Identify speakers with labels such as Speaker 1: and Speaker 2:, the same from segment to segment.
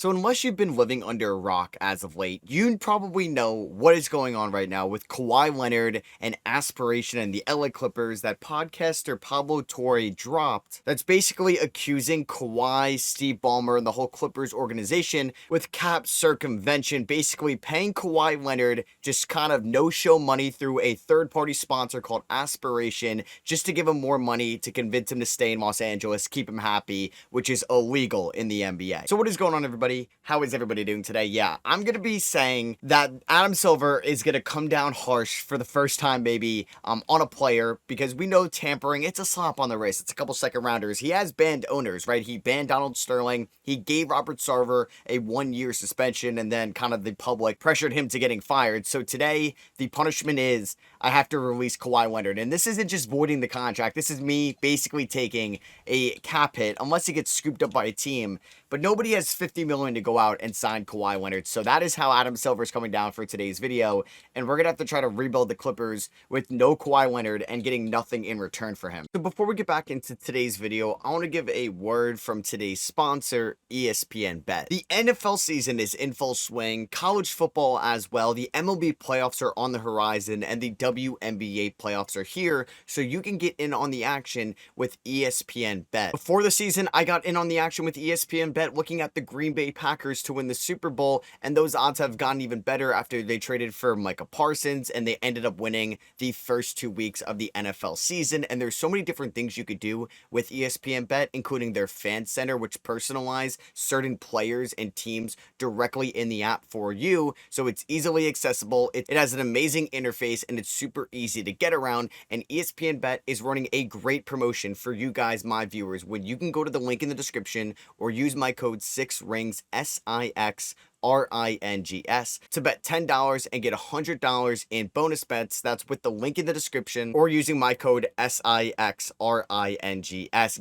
Speaker 1: So unless you've been living under a rock as of late, you probably know what is going on right now with Kawhi Leonard and Aspiration and the LA Clippers that podcaster Pablo Torre dropped. That's basically accusing Kawhi, Steve Ballmer, and the whole Clippers organization with cap circumvention, basically paying Kawhi Leonard just kind of no-show money through a third-party sponsor called Aspiration just to give him more money to convince him to stay in Los Angeles, keep him happy, which is illegal in the NBA. So what is going on, everybody? How is everybody doing today? Yeah, I'm going to be saying that Adam Silver is going to come down harsh for the first time, maybe, on a player, because we know tampering, it's a slap on the wrist. It's a couple second rounders. He has banned owners, right? He banned Donald Sterling. He gave Robert Sarver a 1-year suspension, and then kind of the public pressured him to getting fired. So today, the punishment is I have to release Kawhi Leonard. And this isn't just voiding the contract. This is me basically taking a cap hit, unless he gets scooped up by a team. But nobody has $50 million to go out and sign Kawhi Leonard. So that is how Adam Silver is coming down for today's video. And we're going to have to try to rebuild the Clippers with no Kawhi Leonard and getting nothing in return for him. So before we get back into today's video, I want to give a word from today's sponsor, ESPN Bet. The NFL season is in full swing, college football as well. The MLB playoffs are on the horizon and the WNBA playoffs are here. So you can get in on the action with ESPN Bet. Before the season, I got in on the action with ESPN Bet looking at the Green Bay Packers to win the Super Bowl, and those odds have gotten even better after they traded for Micah Parsons and they ended up winning the first 2 weeks of the NFL season. And there's so many different things you could do with ESPN Bet, including their fan center, which personalize certain players and teams directly in the app for you, so it's easily accessible. It has an amazing interface and it's super easy to get around. And ESPN Bet is running a great promotion for you guys, my viewers, when you can go to the link in the description or use my code 6RINGS, SIXRINGS, to bet $10 and get $100 in bonus bets. That's with the link in the description or using my code SIXRINGS.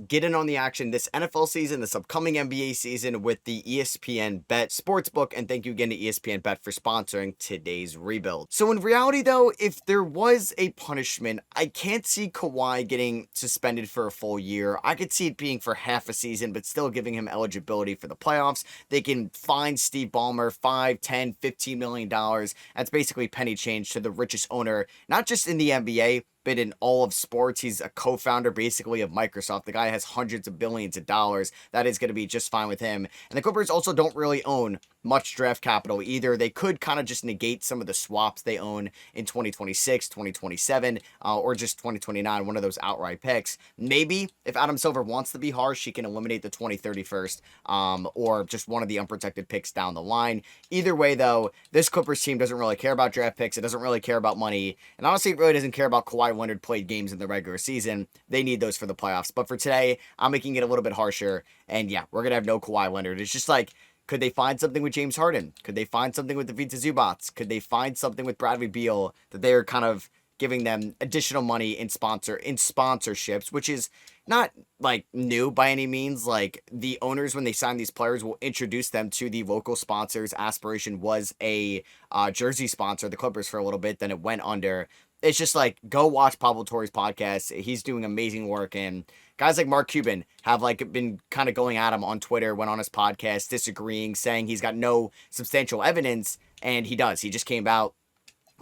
Speaker 1: Get in on the action this NFL season, this upcoming NBA season with the ESPN Bet Sportsbook. And thank you again to ESPN Bet for sponsoring today's rebuild. So in reality though, if there was a punishment, I can't see Kawhi getting suspended for a full year. I could see it being for half a season, but still giving him eligibility for the playoffs. They can fine Steve Ballmer $5, $10, $15 million. That's basically penny change to the richest owner, not just in the NBA, but in all of sports. He's a co-founder basically of Microsoft. The guy has hundreds of billions of dollars. That is going to be just fine with him. And the Clippers also don't really own much draft capital either. They could kind of just negate some of the swaps they own in 2026, 2027, or just 2029, one of those outright picks. Maybe if Adam Silver wants to be harsh, he can eliminate the 2031st, or just one of the unprotected picks down the line. Either way, though, this Clippers team doesn't really care about draft picks. It doesn't really care about money. And honestly, it really doesn't care about Kawhi Leonard played games in the regular season. They need those for the playoffs. But for today, I'm making it a little bit harsher. And yeah, we're going to have no Kawhi Leonard. It's just like, could they find something with James Harden? Could they find something with Ivica Zubac? Could they find something with Bradley Beal that they're kind of giving them additional money in sponsorships, which is not like new by any means. Like the owners, when they sign these players, will introduce them to the local sponsors. Aspiration was a jersey sponsor, the Clippers, for a little bit, then it went under. It's just like, go watch Pablo Torre's podcast. He's doing amazing work. And guys like Mark Cuban have like been kind of going at him on Twitter, went on his podcast, disagreeing, saying he's got no substantial evidence. And he does. He just came out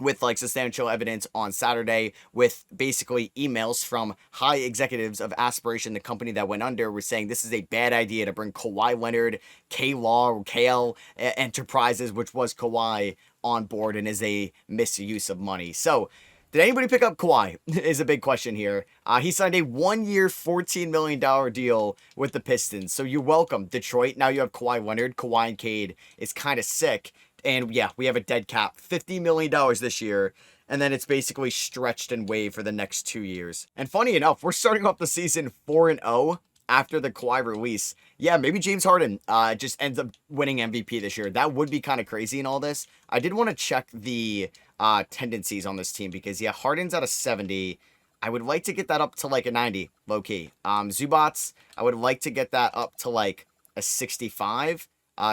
Speaker 1: with like substantial evidence on Saturday with basically emails from high executives of Aspiration, the company that went under, were saying this is a bad idea to bring Kawhi Leonard, K-Law, or KL Enterprises, which was Kawhi, on board, and is a misuse of money. So did anybody pick up Kawhi is a big question here. He signed a 1-year, $14 million deal with the Pistons. So you're welcome, Detroit. Now you have Kawhi Leonard. Kawhi and Cade is kind of sick. And yeah, we have a dead cap, $50 million this year. And then it's basically stretched and waived for the next 2 years. And funny enough, we're starting off the season 4-0 after the Kawhi release. Yeah, maybe James Harden just ends up winning MVP this year. That would be kind of crazy in all this. I did want to check the tendencies on this team because, yeah, Harden's at a 70. I would like to get that up to like a 90, low-key. Zubac, I would like to get that up to like a 65.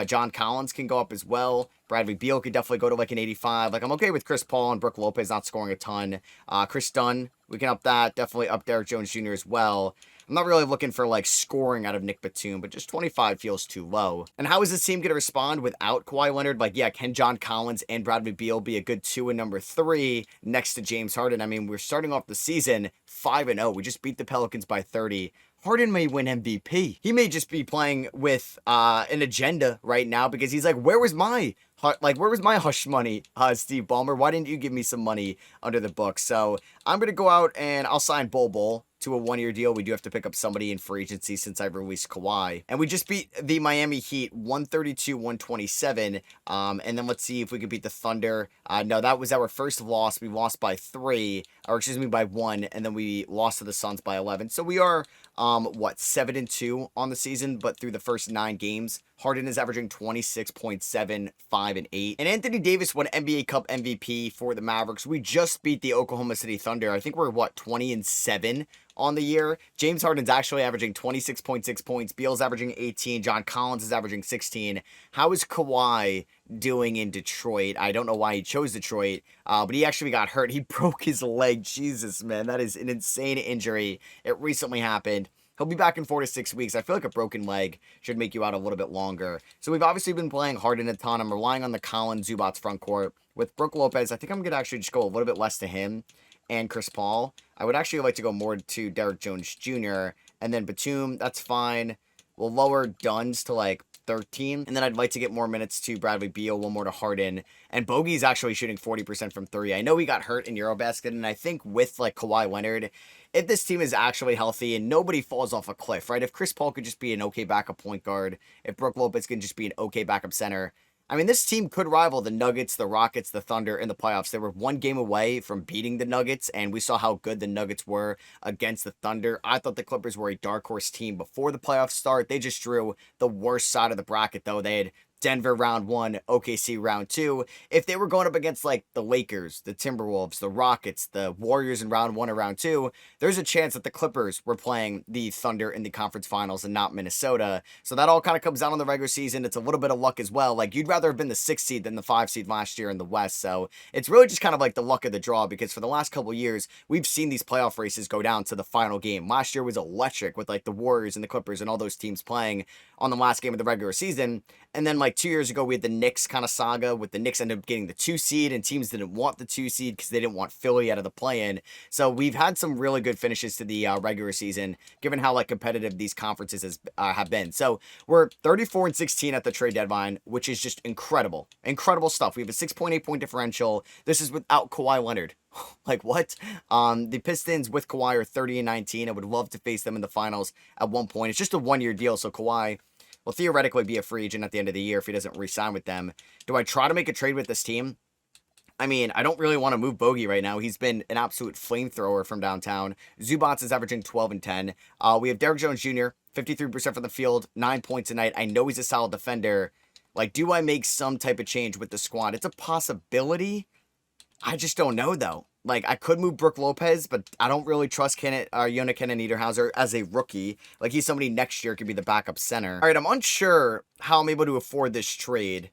Speaker 1: John Collins can go up as well. Bradley Beal could definitely go to like an 85. Like, I'm okay with Chris Paul and Brook Lopez not scoring a ton. Chris Dunn, we can up that. Definitely up Derrick Jones Jr. as well. I'm not really looking for like scoring out of Nick Batum, but just 25 feels too low. And how is this team going to respond without Kawhi Leonard? Like, yeah, can John Collins and Bradley Beal be a good 2 and number 3 next to James Harden? I mean, we're starting off the season 5-0. We just beat the Pelicans by 30. Harden may win MVP. He may just be playing with an agenda right now because he's like, where was my hush money, Steve Ballmer? Why didn't you give me some money under the book? So I'm going to go out and I'll sign Bol to a 1-year deal. We do have to pick up somebody in free agency since I've released Kawhi. And we just beat the Miami Heat 132-127. And then let's see if we could beat the Thunder. No, that was our first loss. We lost by 3, or excuse me, by 1. And then we lost to the Suns by 11. So we are, 7-2 on the season, but through the first 9 games, Harden is averaging 26.7, 5, and 8. And Anthony Davis won NBA Cup MVP for the Mavericks. We just beat the Oklahoma City Thunder. I think we're, 20-7 on the year. James Harden's actually averaging 26.6 points. Beal's averaging 18. John Collins is averaging 16. How is Kawhi doing in Detroit? I don't know why he chose Detroit, but he actually got hurt. He broke his leg. Jesus, man, that is an insane injury. It recently happened. He'll be back in 4 to 6 weeks. I feel like a broken leg should make you out a little bit longer. So we've obviously been playing Harden a ton. I'm relying on the Collins Zubats front court. With Brook Lopez, I think I'm going to actually just go a little bit less to him and Chris Paul. I would actually like to go more to Derrick Jones Jr. And then Batum, that's fine. We'll lower Duns to 13. And then I'd like to get more minutes to Bradley Beal, 1 more to Harden. And Bogey's actually shooting 40% from 3. I know he got hurt in Eurobasket, and I think with Kawhi Leonard, if this team is actually healthy and nobody falls off a cliff, right? If Chris Paul could just be an okay backup point guard, if Brook Lopez can just be an okay backup center, I mean, this team could rival the Nuggets, the Rockets, the Thunder in the playoffs. They were 1 game away from beating the Nuggets, and we saw how good the Nuggets were against the Thunder. I thought the Clippers were a dark horse team before the playoffs start. They just drew the worst side of the bracket, though. They had Denver round 1, OKC round 2. If they were going up against the Lakers, the Timberwolves, the Rockets, the Warriors in round 1 or round 2, there's a chance that the Clippers were playing the Thunder in the conference finals and not Minnesota. So that all kind of comes down on the regular season. It's a little bit of luck as well. You'd rather have been the 6th seed than the 5 seed last year in the West. So it's really just kind of the luck of the draw, because for the last couple of years, we've seen these playoff races go down to the final game. Last year was electric with the Warriors and the Clippers and all those teams playing on the last game of the regular season. And then 2 years ago, we had the Knicks kind of saga with the Knicks ended up getting the 2 seed, and teams didn't want the 2 seed because they didn't want Philly out of the play-in. So we've had some really good finishes to the regular season, given how competitive these conferences have been. So we're 34-16 at the trade deadline, which is just incredible. Incredible stuff. We have a 6.8 point differential. This is without Kawhi Leonard. What? The Pistons with Kawhi are 30-19. I would love to face them in the finals at one point. It's just a 1-year deal, so Kawhi will theoretically be a free agent at the end of the year if he doesn't re-sign with them. Do I try to make a trade with this team? I mean, I don't really want to move Bogey right now. He's been an absolute flamethrower from downtown. Zubats is averaging 12 and 10. We have Derrick Jones Jr., 53% from the field, 9 points a night. I know he's a solid defender. Do I make some type of change with the squad? It's a possibility. I just don't know, though. I could move Brook Lopez, but I don't really trust Jonah Niederhauser as a rookie. He's somebody next year could be the backup center. All right, I'm unsure how I'm able to afford this trade.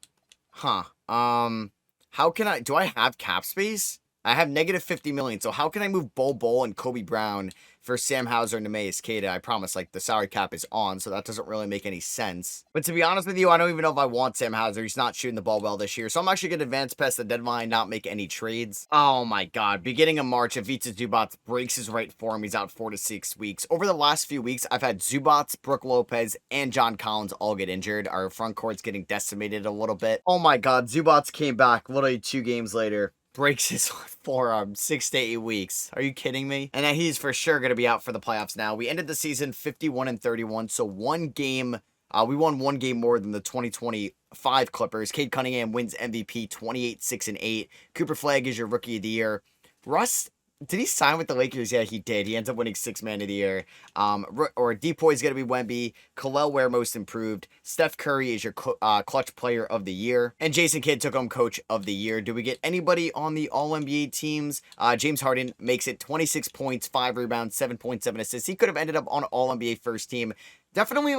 Speaker 1: How can do I have cap space? I have negative 50 million, so how can I move Bol and Kobe Brown for Sam Hauser and Neemias Queta? I promise, the salary cap is on, so that doesn't really make any sense. But to be honest with you, I don't even know if I want Sam Hauser. He's not shooting the ball well this year, so I'm actually going to advance past the deadline, not make any trades. Oh my god, beginning of March, Ivica Zubac breaks his right forearm. He's out 4 to 6 weeks. Over the last few weeks, I've had Zubac, Brook Lopez, and John Collins all get injured. Our front court's getting decimated a little bit. Oh my god, Zubac came back literally 2 games later. Breaks his forearm 6 to 8 weeks. Are you kidding me? And then he's for sure going to be out for the playoffs now. We ended the season 51-31, so 1 game. We won 1 game more than the 2025 Clippers. Cade Cunningham wins MVP 28-6-8. Cooper Flagg is your rookie of the year. Russ, did he sign with the Lakers? Yeah, he did. He ends up winning 6th man of the year. Depoy is going to be Wemby. Khalil Ware most improved. Steph Curry is your clutch player of the year. And Jason Kidd took home coach of the year. Do we get anybody on the All-NBA teams? James Harden makes it 26 points, 5 rebounds, 7.7 assists. He could have ended up on All-NBA first team. Definitely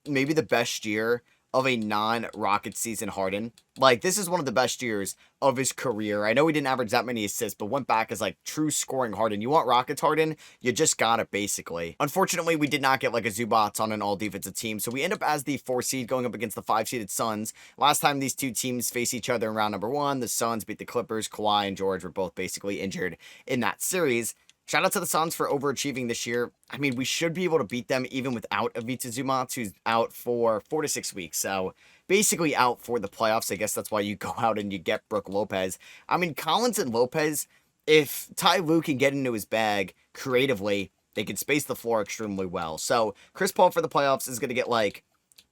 Speaker 1: maybe the best year of a non-Rocket season Harden. Like, this is one of the best years of his career. I know he didn't average that many assists, but went back as, like, true scoring Harden. You want Rockets Harden? You just got it, basically. Unfortunately, we did not get, like, a Zubats on an all-defensive team, so we end up as the 4 seed going up against the 5-seeded Suns. Last time these two teams face each other in round number 1, the Suns beat the Clippers. Kawhi and George were both basically injured in that series. Shout out to the Suns for overachieving this year. I mean, we should be able to beat them even without Ivica Zubac, who's out for 4 to 6 weeks. So, basically out for the playoffs. I guess that's why you go out and you get Brook Lopez. I mean, Collins and Lopez, if Ty Lue can get into his bag creatively, they can space the floor extremely well. So, Chris Paul for the playoffs is going to get, like,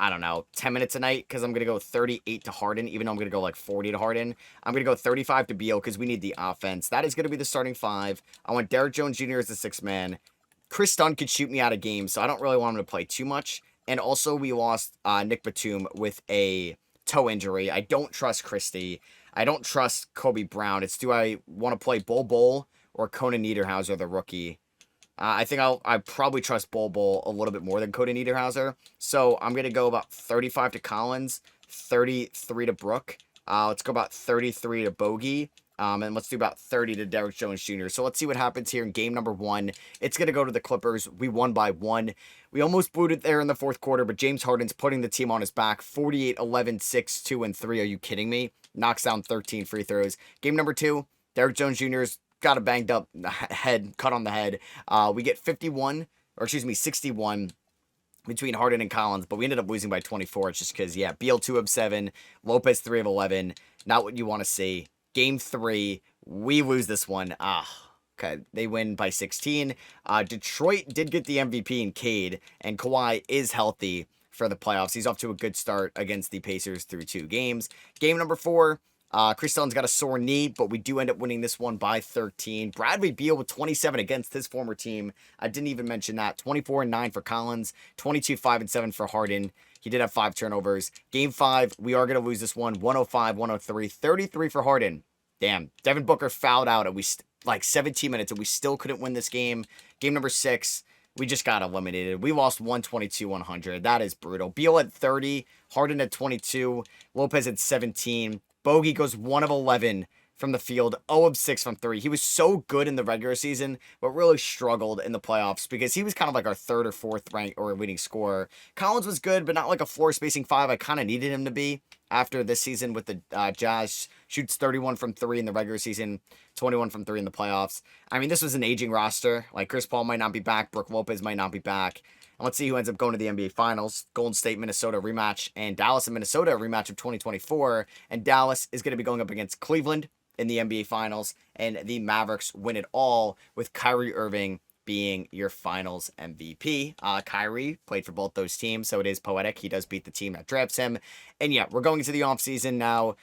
Speaker 1: I don't know, 10 minutes a night, because I'm going to go 38 to Harden, even though I'm going to go like 40 to Harden. I'm going to go 35 to Beal, because we need the offense. That is going to be the starting 5. I want Derrick Jones Jr. as the 6th man. Chris Dunn could shoot me out of games, so I don't really want him to play too much. And also, we lost Nick Batum with a toe injury. I don't trust Christie. I don't trust Kobe Brown. It's do I want to play Bol or Conan Niederhauser, the rookie? I think I probably trust Bol a little bit more than Cody Niederhauser. So I'm going to go about 35 to Collins, 33 to Brook. Let's go about 33 to Bogey. And let's do about 30 to Derrick Jones Jr. So let's see what happens here in game number 1. It's going to go to the Clippers. We won by 1. We almost blew it there in the 4th quarter, but James Harden's putting the team on his back. 48, 11, 6, 2, and 3. Are you kidding me? Knocks down 13 free throws. Game number 2, Derrick Jones Jr.'s got a banged up head, cut on the head. We get 61 between Harden and Collins, but we ended up losing by 24. It's just because, yeah, Beal 2 of 7, Lopez 3 of 11. Not what you want to see. Game 3, we lose this one. Okay, they win by 16. Detroit did get the MVP in Cade, and Kawhi is healthy for the playoffs. He's off to a good start against the Pacers through 2 games. Game number 4, Chris Dunn's got a sore knee, but we do end up winning this one by 13. Bradley Beal with 27 against his former team. I didn't even mention that. 24-9 for Collins, 22-5-7 for Harden. He did have 5 turnovers. Game 5, we are going to lose this one, 105-103, 33 for Harden. Damn, Devin Booker fouled out at like 17 minutes, and we still couldn't win this game. Game number 6, we just got eliminated. We lost 122-100. That is brutal. Beal at 30, Harden at 22, Lopez at 17. Bogey goes 1 of 11 from the field, 0 of 6 from 3. He was so good in the regular season, but really struggled in the playoffs because he was kind of like our 3rd or 4th rank or leading scorer. Collins was good, but not like a floor spacing 5. I kind of needed him to be after this season with the Jazz. Shoots 31 from 3 in the regular season, 21 from 3 in the playoffs. I mean, this was an aging roster. Like, Chris Paul might not be back. Brook Lopez might not be back. And let's see who ends up going to the NBA Finals. Golden State, Minnesota rematch, and Dallas and Minnesota rematch of 2024. And Dallas is going to be going up against Cleveland in the NBA Finals, and the Mavericks win it all with Kyrie Irving being your Finals MVP. Kyrie played for both those teams, so it is poetic. He does beat the team that drafts him. And yeah, we're going into the offseason now.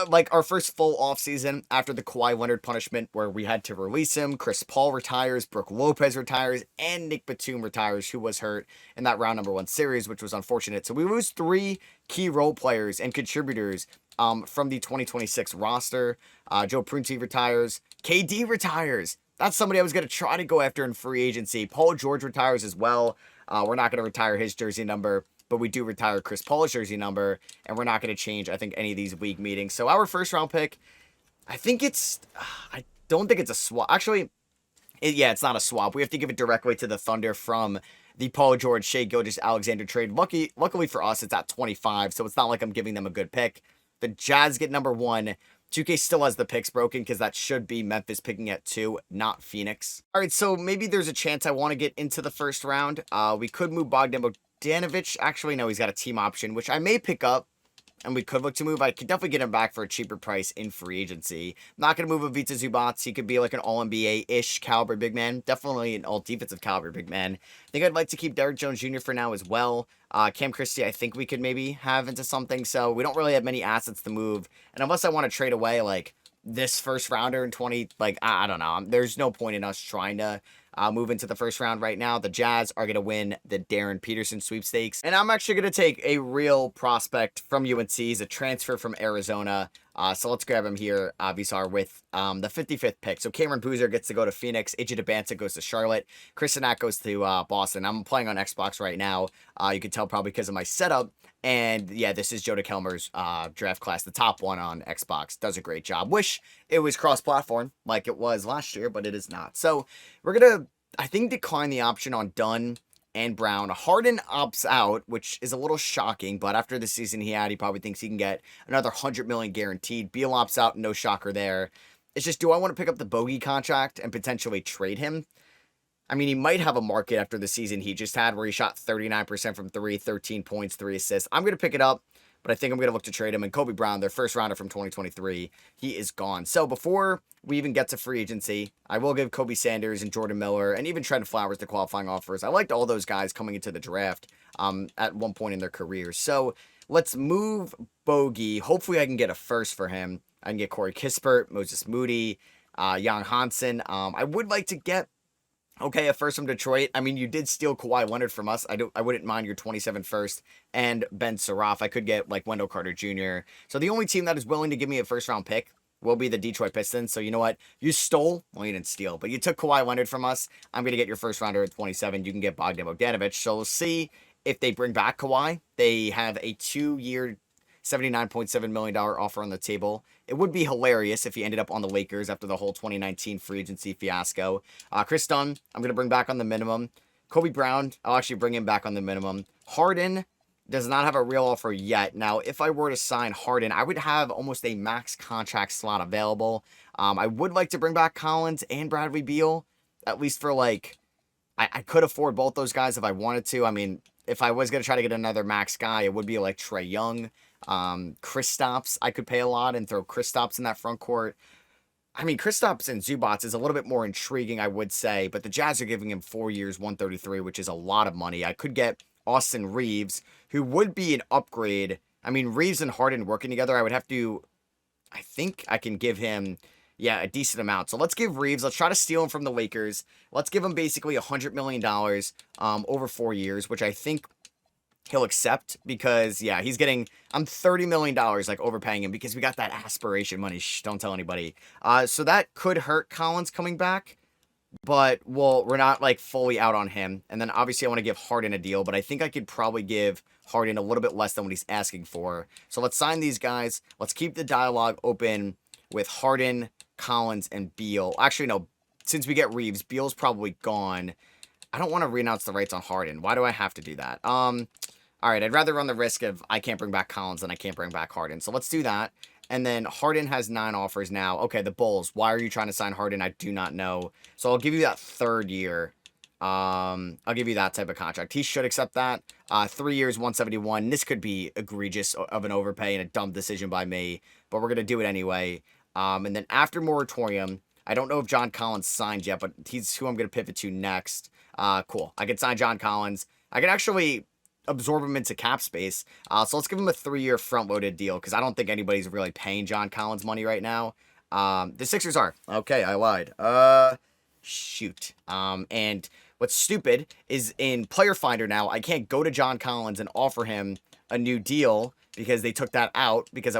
Speaker 1: Like our first full offseason after the Kawhi Leonard punishment where we had to release him. Chris Paul retires, Brook Lopez retires, and Nick Batum retires, who was hurt in that round number 1 series, which was unfortunate. So we lose 3 key role players and contributors from the 2026 roster. Joe Prunty retires. KD retires. That's somebody I was going to try to go after in free agency. Paul George retires as well. We're not going to retire his jersey number, but we do retire Chris Paul's jersey number, and we're not going to change, I think, any of these league meetings. So our first round pick, I don't think it's a swap. Actually, it's not a swap. We have to give it directly to the Thunder from the Paul George, Shai Gilgeous-Alexander trade. Luckily for us, it's at 25, so it's not like I'm giving them a good pick. The Jazz get number 1. 2K still has the picks broken because that should be Memphis picking at 2, not Phoenix. All right, so maybe there's a chance I want to get into the first round. We could move Bogdan Bogdanovic. Actually, no, he's got a team option, which I may pick up, and we could look to move. I could definitely get him back for a cheaper price in free agency. I'm not going to move Ivica Zubac. He could be like an all-NBA-ish caliber big man. Definitely an all-defensive caliber big man. I think I'd like to keep Derrick Jones Jr. for now as well. Cam Christie, I think we could maybe have into something. So we don't really have many assets to move. And unless I want to trade away, like, this first rounder in 20, like, I don't know. There's no point in us trying to move into the first round right now. The Jazz are going to win the Darren Peterson sweepstakes. And I'm actually going to take a real prospect from UNC. He's a transfer from Arizona. So let's grab him here, Visar, with the 55th pick. So Cameron Boozer gets to go to Phoenix. AJ Debanta goes to Charlotte. Chris Nack goes to Boston. I'm playing on Xbox right now. You can tell probably because of my setup. And yeah, this is Joe DeKelmer's draft class, the top one on Xbox. Does a great job. Wish it was cross-platform like it was last year, but it is not. So we're going to, I think, decline the option on Dunn and Brown. Harden opts out, which is a little shocking, but after the season he had, he probably thinks he can get another $100 million guaranteed. Beal opts out, no shocker there. It's just, do I want to pick up the bogey contract and potentially trade him? I mean, he might have a market after the season he just had where he shot 39% from 3, 13 points, 3 assists. I'm going to pick it up, but I think I'm going to look to trade him. And Kobe Brown, their first rounder from 2023, he is gone. So before we even get to free agency, I will give Kobe Sanders and Jordan Miller and even Trent Flowers the qualifying offers. I liked all those guys coming into the draft at one point in their careers. So let's move Bogey. Hopefully I can get a first for him. I can get Corey Kispert, Moses Moody, Jan Hansen. I would like to get a first from Detroit. I mean, you did steal Kawhi Leonard from us. I wouldn't mind your 27 first and Ben Saraf. I could get like Wendell Carter Jr. So the only team that is willing to give me a first round pick will be the Detroit Pistons. So you know what? You stole. Well, you didn't steal, but you took Kawhi Leonard from us. I'm going to get your first rounder at 27. You can get Bogdan Bogdanovic. So we'll see if they bring back Kawhi. They have a 2-year, $79.7 million offer on the table. It would be hilarious if he ended up on the Lakers after the whole 2019 free agency fiasco. Chris Dunn, I'm going to bring back on the minimum. Kobe Brown, I'll actually bring him back on the minimum. Harden does not have a real offer yet. Now, if I were to sign Harden, I would have almost a max contract slot available. I would like to bring back Collins and Bradley Beal, at least for like, I could afford both those guys if I wanted to. I mean, if I was going to try to get another max guy, it would be like Trae Young. Kristaps, I could pay a lot and throw Kristaps in that front court. I mean, Kristaps and Zubats is a little bit more intriguing, I would say, but the Jazz are giving him 4 years, 133, which is a lot of money. I could get Austin Reeves, who would be an upgrade. I mean, Reeves and Harden working together, I think I can give him, a decent amount. So let's give Reeves, let's try to steal him from the Lakers. Let's give him basically $100 million over 4 years, which I think he'll accept because, he's getting, I'm $30 million, like, overpaying him because we got that aspiration money. Shh, don't tell anybody. So that could hurt Collins coming back, but, we're not, like, fully out on him. And then, obviously, I want to give Harden a deal, but I think I could probably give Harden a little bit less than what he's asking for. So let's sign these guys. Let's keep the dialogue open with Harden, Collins, and Beal. Actually, no, since we get Reeves, Beal's probably gone. I don't want to renounce the rights on Harden. Why do I have to do that? All right, I'd rather run the risk of I can't bring back Collins than I can't bring back Harden. So let's do that. And then Harden has 9 offers now. Okay, the Bulls. Why are you trying to sign Harden? I do not know. So I'll give you that 3rd year. I'll give you that type of contract. He should accept that. 3 years, 171. This could be egregious of an overpay and a dumb decision by me, but we're going to do it anyway. And then after moratorium, I don't know if John Collins signed yet, but he's who I'm going to pivot to next. Cool. I can sign John Collins. I can actually absorb him into cap space. So let's give him a 3-year front-loaded deal because I don't think anybody's really paying John Collins money right now. The Sixers are. Okay, I lied. Shoot. And what's stupid is in Player Finder now, I can't go to John Collins and offer him a new deal because they took that out because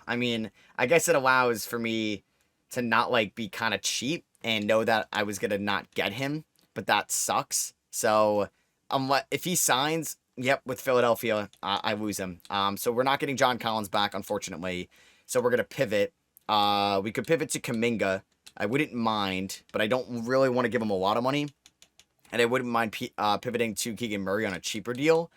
Speaker 1: I mean, I guess it allows for me to not like be kind of cheap and know that I was going to not get him, but that sucks. So if he signs, with Philadelphia, I lose him. So we're not getting John Collins back, unfortunately. So we're going to pivot. We could pivot to Kuminga. I wouldn't mind, but I don't really want to give him a lot of money. And I wouldn't mind pivoting to Keegan Murray on a cheaper deal.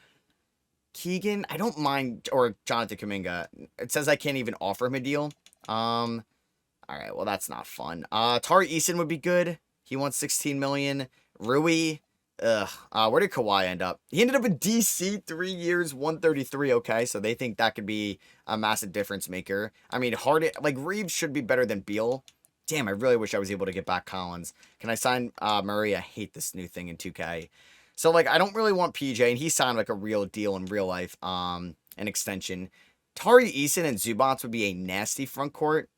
Speaker 1: Keegan, I don't mind, or Jonathan Kuminga. It says I can't even offer him a deal. All right, well, that's not fun. Tari Eason would be good. He wants $16 million. Rui, where did Kawhi end up? He ended up in DC, 3 years, 133. Okay, so they think that could be a massive difference maker. I mean, Reeves should be better than Beal. Damn, I really wish I was able to get back Collins. Can I sign Murray? I hate this new thing in 2K. So, I don't really want PJ, and he signed, a real deal in real life, an extension. Tari Eason and Zubats would be a nasty front court.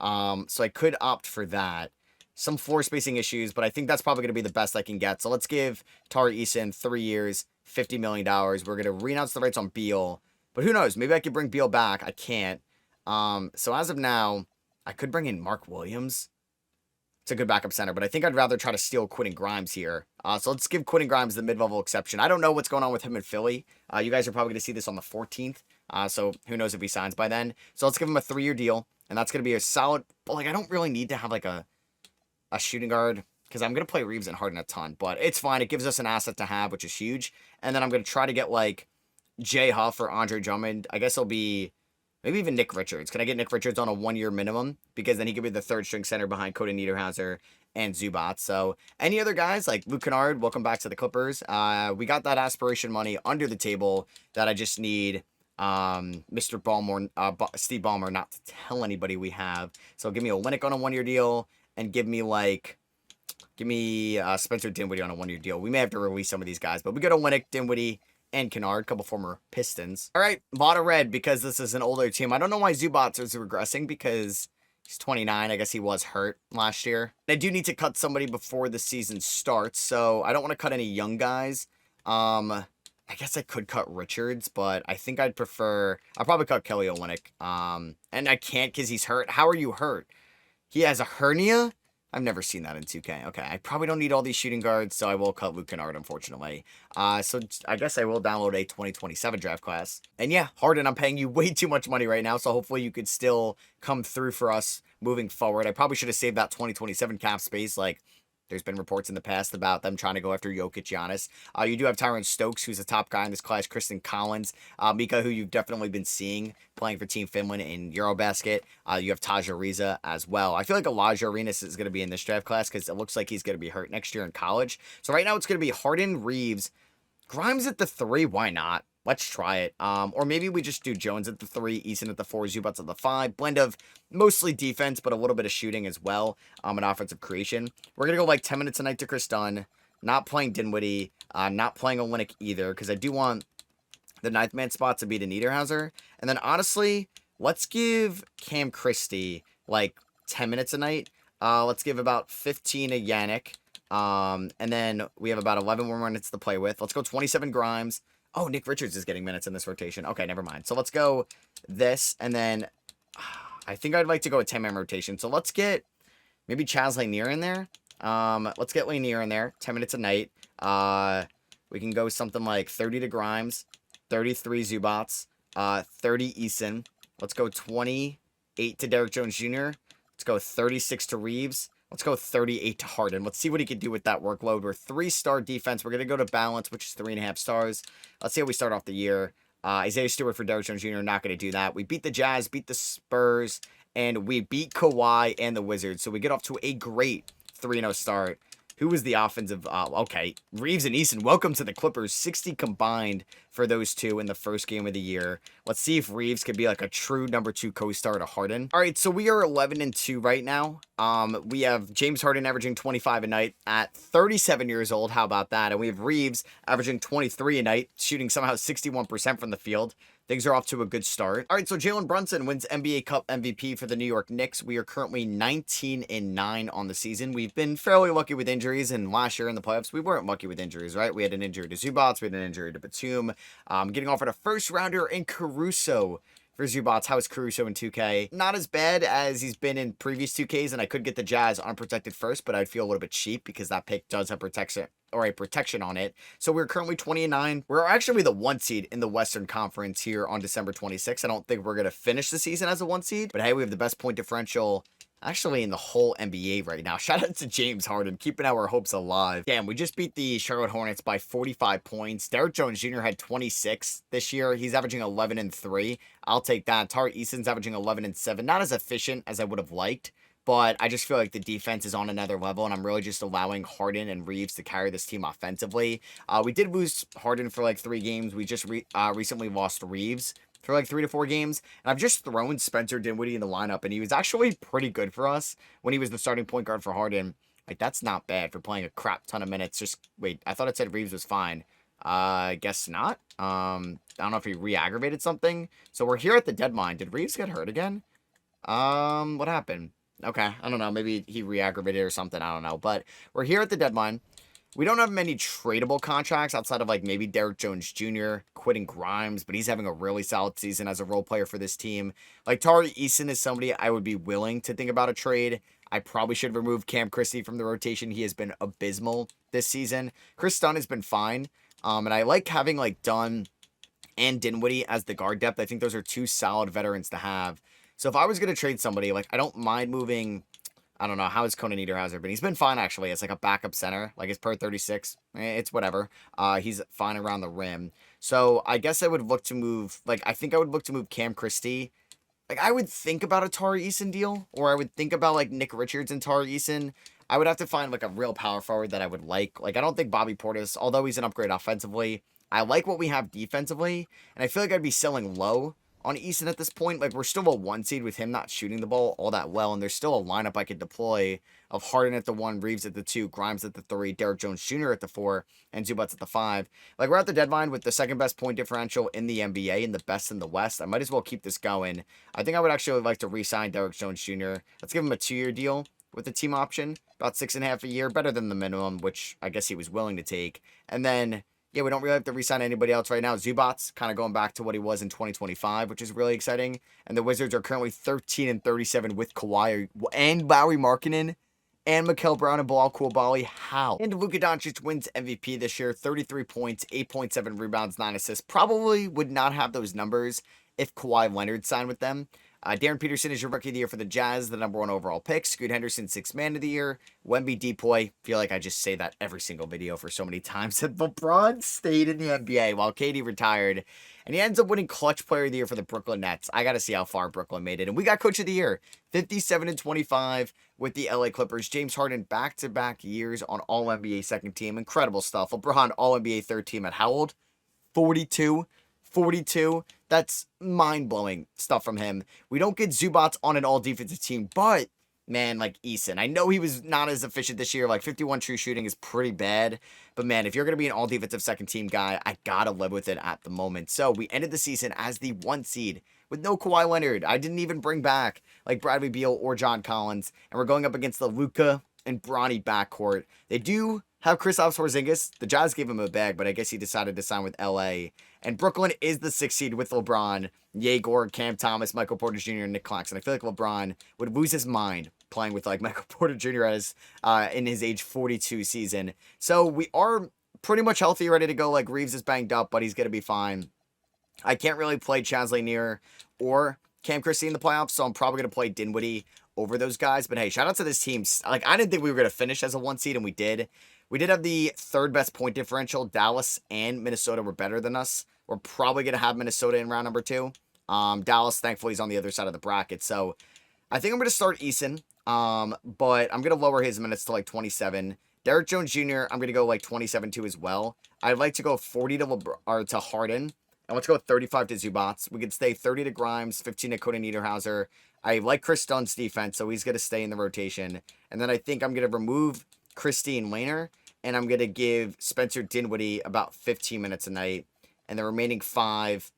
Speaker 1: So I could opt for that. some floor spacing issues, but I think that's probably going to be the best I can get. So let's give Tari Eason 3 years, $50 million. We're going to renounce the rights on Beal, but who knows? Maybe I could bring Beal back. I can't. So as of now, I could bring in Mark Williams. It's a good backup center, but I think I'd rather try to steal Quentin Grimes here. So let's give Quentin Grimes the mid-level exception. I don't know what's going on with him in Philly. You guys are probably going to see this on the 14th. So who knows if he signs by then. So let's give him a 3-year deal, and that's going to be a solid, but like I don't really need to have like a shooting guard because I'm going to play Reeves and Harden a ton, but it's fine. It gives us an asset to have, which is huge. And then I'm going to try to get like Jay Huff or Andre Drummond. I guess it'll be maybe even Nick Richards. Can I get Nick Richards on a 1-year minimum? Because then he could be the third string center behind Cody Niederhauser and Zubac. So any other guys like Luke Kennard, welcome back to the Clippers. We got that aspiration money under the table that I just need Mr. Ballmer, Steve Ballmer, not to tell anybody we have. So give me a Olynyk on a 1-year deal and give me Spencer Dinwiddie on a 1-year deal. We may have to release some of these guys, but we got Olynyk, Dinwiddie, and Kennard, a couple former Pistons. All right, a lot of red because this is an older team. I don't know why Zubac is regressing because he's 29. I guess he was hurt last year. I do need to cut somebody before the season starts, so I don't want to cut any young guys. I guess I could cut Richards, but I think I'll probably cut Kelly Olynyk. And I can't because he's hurt. How are you hurt? He has a hernia? I've never seen that in 2K. Okay, I probably don't need all these shooting guards, so I will cut Luke Kennard, unfortunately. So I guess I will download a 2027 draft class. And yeah, Harden, I'm paying you way too much money right now, so hopefully you could still come through for us moving forward. I probably should have saved that 2027 cap space, like there's been reports in the past about them trying to go after Jokic, Giannis. You do have Tyrone Stokes, who's a top guy in this class. Kristen Collins, Mika, who you've definitely been seeing playing for Team Finland in Eurobasket. You have Taj Ariza as well. I feel like Elijah Arenas is going to be in this draft class because it looks like he's going to be hurt next year in college. So right now it's going to be Harden, Reeves, Grimes at the 3. Why not? Let's try it. Or maybe we just do Jones at the 3, Eason at the 4, Zubac at the 5. Blend of mostly defense, but a little bit of shooting as well. And offensive creation. We're going to go like 10 minutes a night to Chris Dunn. Not playing Dinwiddie. Not playing Olynyk either, because I do want the 9th man spot to be to Niederhauser. And then honestly, let's give Cam Christie like 10 minutes a night. Let's give about 15 to Yannick. And then we have about 11 more minutes to play with. Let's go 27 Grimes. Oh, Nick Richards is getting minutes in this rotation. Okay, never mind. So let's go this, and then I think I'd like to go a 10-man rotation. So let's get maybe Chaz Lanier in there. Let's get Lanier in there. 10 minutes a night. We can go something like 30 to Grimes, 33 Zubac, 30 Eason. Let's go 28 to Derrick Jones Jr. Let's go 36 to Reeves. Let's go 38 to Harden. Let's see what he can do with that workload. We're 3-star defense. We're going to go to balance, which is 3.5 stars. Let's see how we start off the year. Isaiah Stewart for Derrick Jones Jr. Not going to do that. We beat the Jazz, beat the Spurs, and we beat Kawhi and the Wizards. So we get off to a great 3-0 start. Who was the offensive? Okay, Reeves and Eason, welcome to the Clippers. 60 combined for those two in the first game of the year. Let's see if Reeves could be like a true number 2 co-star to Harden. All right, so we are 11-2 right now. We have James Harden averaging 25 a night at 37 years old. How about that? And we have Reeves averaging 23 a night, shooting somehow 61% from the field. Things are off to a good start. All right, so Jalen Brunson wins NBA Cup MVP for the New York Knicks. We are currently 19-9 on the season. We've been fairly lucky with injuries, and last year in the playoffs, we weren't lucky with injuries, right? We had an injury to Zubac, we had an injury to Batum, getting offered a first-rounder in Caruso for Zubac. How is Caruso in 2K? Not as bad as he's been in previous 2Ks, and I could get the Jazz unprotected first, but I'd feel a little bit cheap because that pick does have protection or a protection on it. So we're currently 20-9. We're actually the 1 seed in the Western Conference here on December 26th. I don't think we're going to finish the season as a 1 seed, but hey, we have the best point differential actually in the whole NBA right now. Shout out to James Harden, keeping our hopes alive. Damn, we just beat the Charlotte Hornets by 45 points. Derrick Jones Jr. had 26 this year. He's averaging 11-3. I'll take that. Tari Eason's averaging 11-7. Not as efficient as I would have liked, but I just feel like the defense is on another level, and I'm really just allowing Harden and Reeves to carry this team offensively. We did lose Harden for like 3 games. We just recently lost Reeves for like 3 to 4 games. And I've just thrown Spencer Dinwiddie in the lineup, and he was actually pretty good for us when he was the starting point guard for Harden. Like, that's not bad for playing a crap ton of minutes. Just, wait, I thought it said Reeves was fine. Guess not. I don't know if he re-aggravated something. So we're here at the deadline. Did Reeves get hurt again? What happened? Okay, I don't know. Maybe he re-aggravated or something. I don't know. But we're here at the deadline. We don't have many tradable contracts outside of like maybe Derek Jones Jr. quitting Grimes, but he's having a really solid season as a role player for this team. Like Tari Eason is somebody I would be willing to think about a trade. I probably should remove Cam Christie from the rotation. He has been abysmal this season. Chris Dunn has been fine. And I like having like Dunn and Dinwiddie as the guard depth. I think those are two solid veterans to have. So if I was going to trade somebody, like I don't mind moving. I don't know how is Conan Niederhauser, but he's been fine actually. It's like a backup center, like it's per 36. It's whatever. He's fine around the rim. So I guess I would look to move. Like I think I would look to move Cam Christie. Like I would think about a Tari Eason deal, or I would think about like Nick Richards and Tari Eason. I would have to find like a real power forward that I would like. Like I don't think Bobby Portis, although he's an upgrade offensively, I like what we have defensively, and I feel like I'd be selling low on Eason at this point. Like we're still a 1 seed with him not shooting the ball all that well, and there's still a lineup I could deploy of Harden at the 1, Reeves at the 2, Grimes at the 3, Derek Jones Jr. at the 4, and Zubats at the 5. Like we're at the deadline with the second best point differential in the NBA and the best in the West. I might as well keep this going. I think I would actually like to re-sign Derek Jones Jr. Let's give him a 2-year deal with the team option, about 6.5 a year, better than the minimum, which I guess he was willing to take. And then yeah, we don't really have to re-sign anybody else right now. Zubats kind of going back to what he was in 2025, which is really exciting. And the Wizards are currently 13-37 with Kawhi and Lauri Markkanen and Mikal Brown and Bilal Coulibaly. How? And Luka Doncic wins MVP this year, 33 points, 8.7 rebounds, 9 assists. Probably would not have those numbers if Kawhi Leonard signed with them. Darren Peterson is your rookie of the year for the Jazz, the number 1 overall pick. Scoot Henderson, 6th man of the year. Wemby Depoy, feel like I just say that every single video for so many times. That LeBron stayed in the NBA while KD retired. And he ends up winning clutch player of the year for the Brooklyn Nets. I got to see how far Brooklyn made it. And we got coach of the year, 57-25 with the LA Clippers. James Harden back-to-back years on All-NBA second team. Incredible stuff. LeBron All-NBA third team at how old? 42. 42. That's mind-blowing stuff from him. We don't get Zubats on an all-defensive team, but, man, like Eason. I know he was not as efficient this year. Like, 51 true shooting is pretty bad. But, man, if you're going to be an all-defensive second-team guy, I got to live with it at the moment. So, we ended the season as the 1 seed with no Kawhi Leonard. I didn't even bring back, like, Bradley Beal or John Collins. And we're going up against the Luka and Bronny backcourt. They do have Kristaps Porzingis. The Jazz gave him a bag, but I guess he decided to sign with LA. And Brooklyn is the 6th seed with LeBron, Yegor, Cam Thomas, Michael Porter Jr., and Nick Claxton. I feel like LeBron would lose his mind playing with like Michael Porter Jr. as in his age 42 season. So we are pretty much healthy, ready to go. Like Reeves is banged up, but he's going to be fine. I can't really play Chaz Lanier or Cam Christie in the playoffs, so I'm probably going to play Dinwiddie over those guys. But hey, shout out to this team. Like I didn't think we were going to finish as a 1 seed, and we did. We did have the 3rd best point differential. Dallas and Minnesota were better than us. We're probably going to have Minnesota in round number 2. Dallas, thankfully, is on the other side of the bracket. So I think I'm going to start Eason, but I'm going to lower his minutes to like 27. Derek Jones Jr., I'm going to go like 27 too as well. I'd like to go 40 to Harden. And let's go 35 to Zubats. We could stay 30 to Grimes, 15 to Conan Niederhauser. I like Chris Dunn's defense, so he's going to stay in the rotation. And then I think I'm going to remove Christine Laner, and I'm going to give Spencer Dinwiddie about 15 minutes a night. And the remaining 5,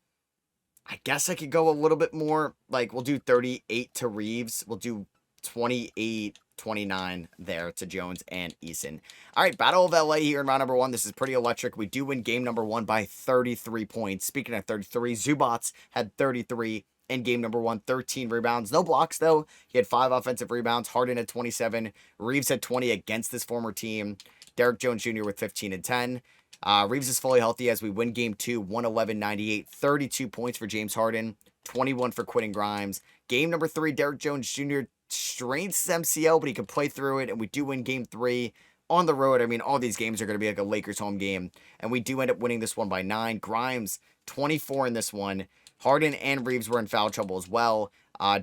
Speaker 1: I guess I could go a little bit more. Like, we'll do 38 to Reeves. We'll do 28, 29 there to Jones and Eason. All right, Battle of LA here in round number 1. This is pretty electric. We do win game number 1 by 33 points. Speaking of 33, Zubats had 33 in game number 1, 13 rebounds. No blocks, though. He had 5 offensive rebounds. Harden had 27. Reeves had 20 against his former team. Derek Jones Jr. with 15 and 10. Reeves is fully healthy as we win game 2, 111-98. 32 points for James Harden. 21 for Quentin Grimes. Game number 3, Derek Jones Jr. strains his MCL, but he can play through it, and we do win game 3 on the road. I mean, all these games are going to be like a Lakers home game, and we do end up winning this one by 9. Grimes, 24 in this one. Harden and Reeves were in foul trouble as well.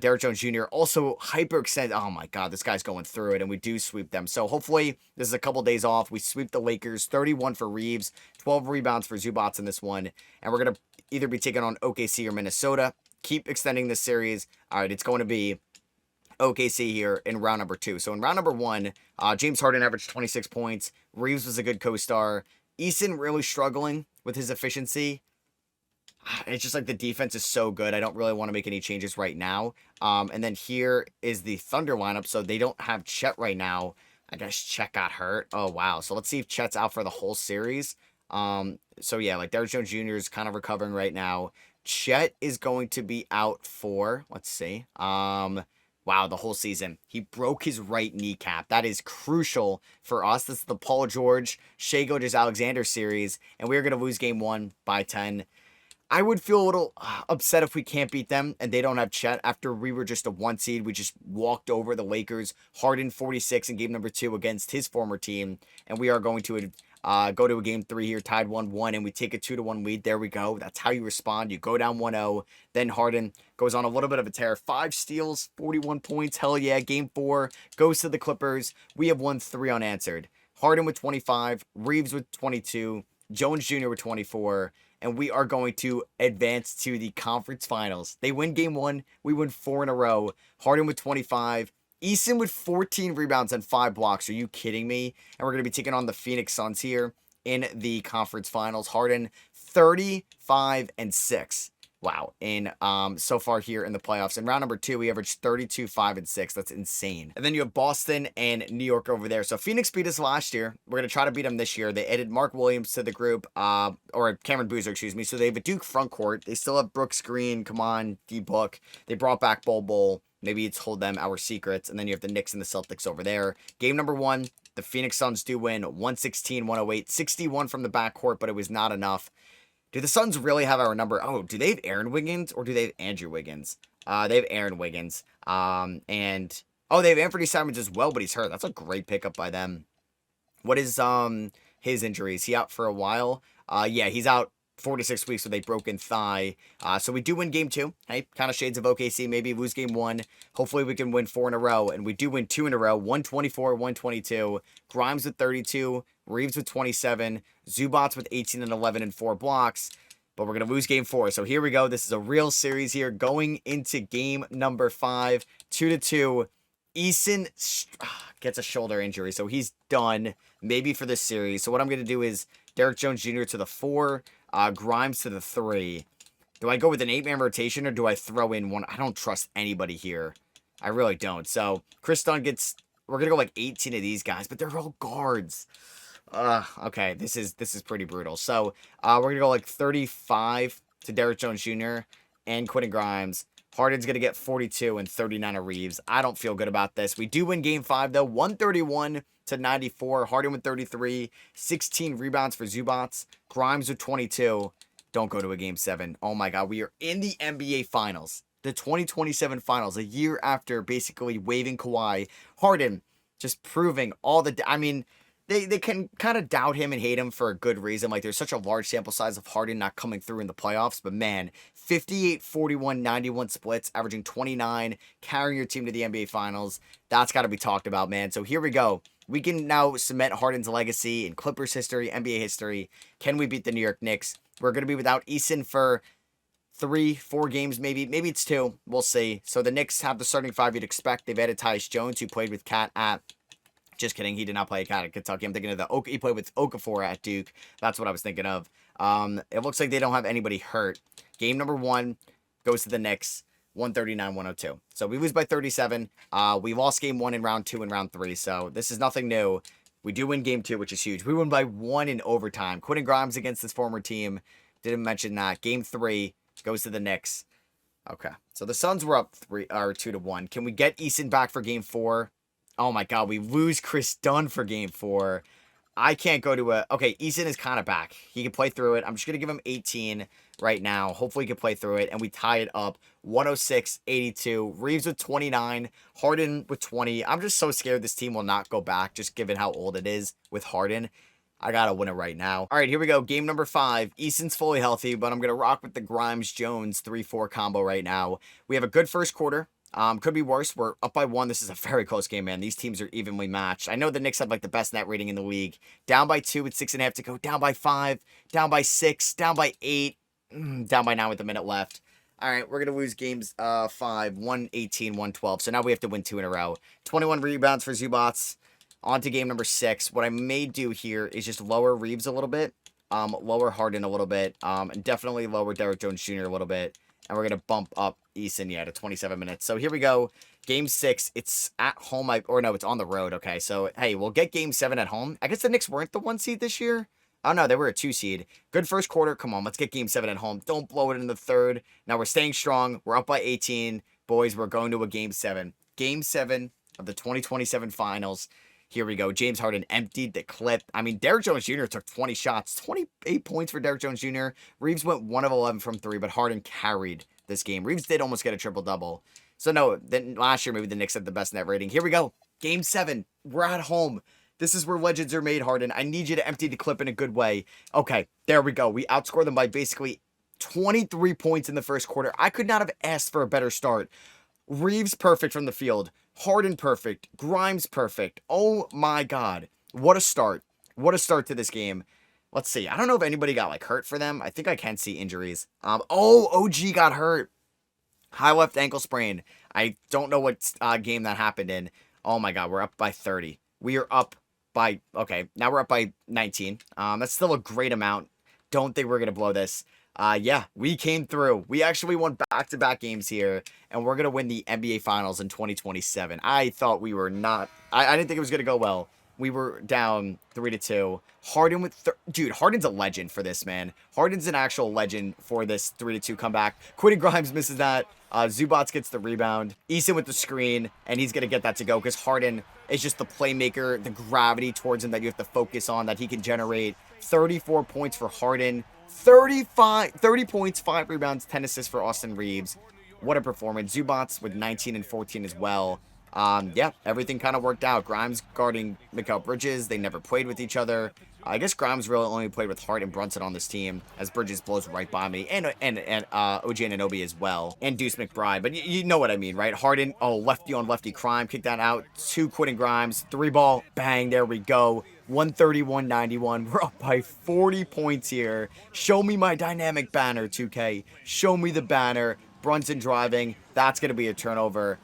Speaker 1: Derek Jones Jr. also hyperextended. Oh my God, this guy's going through it, and we do sweep them. So hopefully this is a couple days off. We sweep the Lakers, 31 for Reeves, 12 rebounds for Zubats in this one, and we're going to either be taking on OKC or Minnesota. Keep extending this series. All right, it's going to be OKC here in round number 2. So in round number 1, James Harden averaged 26 points. Reeves was a good co-star. Eason really struggling with his efficiency. it's just like the defense is so good. I don't really want to make any changes right now. And then here is the Thunder lineup. So they don't have Chet right now. I guess Chet got hurt. Oh, wow. So let's see if Chet's out for the whole series. So yeah, like Derrick Jones Jr. is kind of recovering right now. Chet is going to be out for, let's see. Wow, the whole season. He broke his right kneecap. That is crucial for us. This is the Paul George, Shai Gilgeous-Alexander series, and we're going to lose game 1 by 10. I would feel a little upset if we can't beat them and they don't have Chet. After we were just a 1 seed, we just walked over the Lakers. Harden 46 in game number 2 against his former team, and we are going to go to a game 3 here, tied 1-1, and we take a 2-1 lead. There we go. That's how you respond. You go down 1-0. Then Harden goes on a little bit of a tear. 5 steals, 41 points. Hell yeah. Game 4 goes to the Clippers. We have won 3 unanswered. Harden with 25, Reeves with 22, Jones Jr. with 24, and we are going to advance to the conference finals. They win game 1. We win 4 in a row. Harden with 25. Eason with 14 rebounds and 5 blocks. Are you kidding me? And we're going to be taking on the Phoenix Suns here in the conference finals. Harden 35 and 6. Wow. In so far here in the playoffs. In round number 2, we averaged 32, 5, and 6. That's insane. And then you have Boston and New York over there. So Phoenix beat us last year. We're going to try to beat them this year. They added Mark Williams to the group, or Cameron Boozer, excuse me. So they have a Duke front court. They still have Brooks Green. Come on, D-Book. They brought back Bol. Maybe it's hold them our secrets. And then you have the Knicks and the Celtics over there. Game number 1, the Phoenix Suns do win 116-108. 61 from the backcourt, but it was not enough. Do the Suns really have our number? Oh, do they have Aaron Wiggins or do they have Andrew Wiggins? They have Aaron Wiggins. They have Anthony Simons as well, but he's hurt. That's a great pickup by them. What is his injury? Is he out for a while? Yeah, he's out 4 to 6 weeks with a broken thigh. So we do win game 2. Hey, kind of shades of OKC. Maybe lose game 1. Hopefully we can win 4 in a row. And we do win 2 in a row. 124, 122. Grimes with 32. Reeves with 27. Zubats with 18 and 11 and 4 blocks. But we're going to lose game 4. So here we go. This is a real series here. Going into game number 5. 2-2. Eason gets a shoulder injury. So he's done. Maybe for this series. So what I'm going to do is Derrick Jones Jr. to the 4. Grimes to the 3. Do I go with an 8-man rotation or do I throw in one? I don't trust anybody here. I really don't. So Chris Dunn gets... We're going to go like 18 of these guys, but they're all guards. Okay, this is pretty brutal. So, we're going to go like 35 to Derrick Jones Jr. and Quentin Grimes. Harden's going to get 42 and 39 of Reeves. I don't feel good about this. We do win game 5, though. 131-94. Harden with 33. 16 rebounds for Zubats. Grimes with 22. Don't go to a game 7. Oh, my God. We are in the NBA Finals. The 2027 Finals. A year after basically waiving Kawhi. Harden just proving all the... I mean... They can kind of doubt him and hate him for a good reason. Like, there's such a large sample size of Harden not coming through in the playoffs. But, man, 58, 41, 91 splits, averaging 29, carrying your team to the NBA Finals. That's got to be talked about, man. So, here we go. We can now cement Harden's legacy in Clippers history, NBA history. Can we beat the New York Knicks? We're going to be without Eason for 3-4 games, maybe. Maybe it's 2. We'll see. So, the Knicks have the starting 5 you'd expect. They've added Tyus Jones, who played with Cat at... Just kidding. He did not play at Kentucky. I'm thinking of he played with Okafor at Duke. That's what I was thinking of. It looks like they don't have anybody hurt. Game number 1 goes to the Knicks. 139-102. So we lose by 37. We lost game 1 in round 2 and round 3. So this is nothing new. We do win game 2, which is huge. We win by 1 in overtime. Quentin Grimes against his former team. Didn't mention that. Game 3 goes to the Knicks. Okay. So the Suns were up 2-1. Can we get Eason back for game 4? Oh, my God. We lose Chris Dunn for game 4. I can't go to a... Okay, Eason is kind of back. He can play through it. I'm just going to give him 18 right now. Hopefully, he can play through it. And we tie it up 106-82. Reeves with 29. Harden with 20. I'm just so scared this team will not go back, just given how old it is with Harden. I got to win it right now. All right, here we go. Game number 5. Eason's fully healthy, but I'm going to rock with the Grimes-Jones 3-4 combo right now. We have a good first quarter. Could be worse. We're up by 1. This is a very close game, man. These teams are evenly matched. I know the Knicks have like the best net rating in the league. Down by 2 with 6.5 to go. Down by 5. Down by 6. Down by 8. Down by 9 with a minute left. All right, we're going to lose games 5, 118, 112. So now we have to win 2 in a row. 21 rebounds for Zubats. On to game number 6. What I may do here is just lower Reeves a little bit. lower Harden a little bit. And definitely lower Derrick Jones Jr. a little bit. And we're going to bump up Eason, yeah, to 27 minutes. So here we go. Game 6. It's at home. Or no, it's on the road. Okay, so, hey, we'll get Game 7 at home. I guess the Knicks weren't the 1 seed this year. Oh, no, they were a 2 seed. Good first quarter. Come on, let's get Game 7 at home. Don't blow it in the third. Now we're staying strong. We're up by 18. Boys, we're going to a Game 7. Game 7 of the 2027 Finals. Here we go. James Harden emptied the clip. I mean, Derrick Jones Jr. took 20 shots. 28 points for Derrick Jones Jr. Reeves went 1 of 11 from 3, but Harden carried this game. Reeves did almost get a triple-double. So, no, then last year, maybe the Knicks had the best net rating. Here we go. Game 7. We're at home. This is where legends are made, Harden. I need you to empty the clip in a good way. Okay, there we go. We outscored them by basically 23 points in the first quarter. I could not have asked for a better start. Reeves perfect from the field. Harden perfect. Grimes perfect. Oh my God. What a start. What a start to this game. Let's see. I don't know if anybody got like hurt for them. I think I can see injuries. OG got hurt. High left ankle sprain. I don't know what game that happened in. Oh my God. We're up by 30. We are up by, okay, now we're up by 19. That's still a great amount. Don't think we're going to blow this. Yeah, we came through. We actually won back-to-back games here, and we're going to win the NBA Finals in 2027. I thought we were not... I didn't think it was going to go well. We were down 3-2. Harden with... Dude, Harden's a legend for this, man. Harden's an actual legend for this 3-2 comeback. Quentin Grimes misses that. Zubats gets the rebound. Eason with the screen, and he's going to get that to go because Harden is just the playmaker, the gravity towards him that you have to focus on, that he can generate. 34 points for Harden. 30 points, 5 rebounds, 10 assists for Austin Reeves. What a performance. Zubats with 19 and 14 as well. Yeah, everything kind of worked out. Grimes guarding Mikal Bridges. They never played with each other. I guess Grimes really only played with Hart and Brunson on this team, as Bridges blows right by me, and OG Anunoby as well, and Deuce McBride. But you know what I mean, right? Harden, lefty on lefty crime, kick that out. 2 Quentin Grimes, 3 ball, bang, there we go. 131-91. We're up by 40 points here. Show me my dynamic banner, 2K. Show me the banner. Brunson driving. That's going to be a turnover.